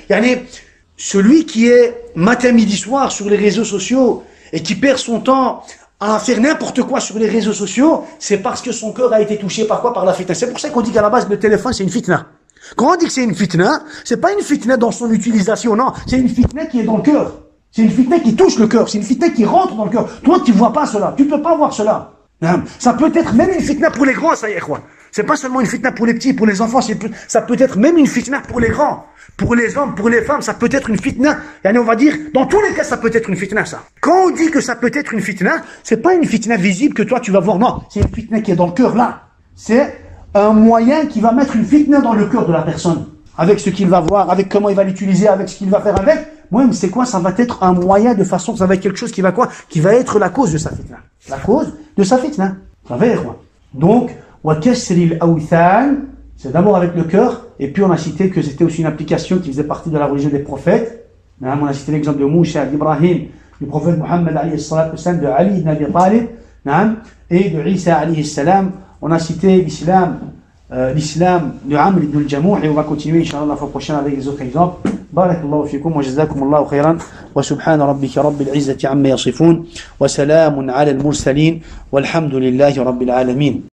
Celui qui est matin, midi, soir sur les réseaux sociaux et qui perd son temps à faire n'importe quoi sur les réseaux sociaux, c'est parce que son cœur a été touché par quoi? Par la fitna. C'est pour ça qu'on dit qu'à la base, le téléphone, c'est une fitna. Quand on dit que c'est une fitna, c'est pas une fitna dans son utilisation, non. C'est une fitna qui est dans le cœur. C'est une fitna qui touche le cœur. C'est une fitna qui rentre dans le cœur. Toi, tu vois pas cela. Tu peux pas voir cela. Ça peut être même une fitna pour les grands, ça y est, quoi. C'est pas seulement une fitna pour les petits, pour les enfants, ça peut être même une fitna pour les grands. Pour les hommes, pour les femmes, ça peut être une fitna. On va dire, dans tous les cas, ça peut être une fitna, ça. Quand on dit que ça peut être une fitna, c'est pas une fitna visible que toi tu vas voir, non. C'est une fitna qui est dans le cœur, là. C'est un moyen qui va mettre une fitna dans le cœur de la personne. Avec ce qu'il va voir, avec comment il va l'utiliser, avec ce qu'il va faire avec. Ouais, mais c'est quoi? Ça va être un moyen de façon, ça va être quelque chose qui va quoi? Qui va être la cause de sa fitna. La cause de sa fitna. Ça va être quoi? Donc, wa kasril awthan, c'est d'abord avec le cœur, et puis on a cité que c'était aussi une application qui faisait partie de la religion des prophètes. On a cité l'exemple de Moussa, d'Ibrahim, du prophète Mohammed alayhi salatu wassalam, de Ali ibn Abi Talib, et de Isa alayhi salam. On a cité l'islam de Amr ibn al-Jamouh, et on va continuer, Inch'Allah, la fois prochaine avec les autres exemples. Barakallahu fikum wa jazakumullahu khairan wa subhana rabbika rabbil izzati amma yasifun wa salamun ala al-mursalin walhamdulillahi rabbil alamin.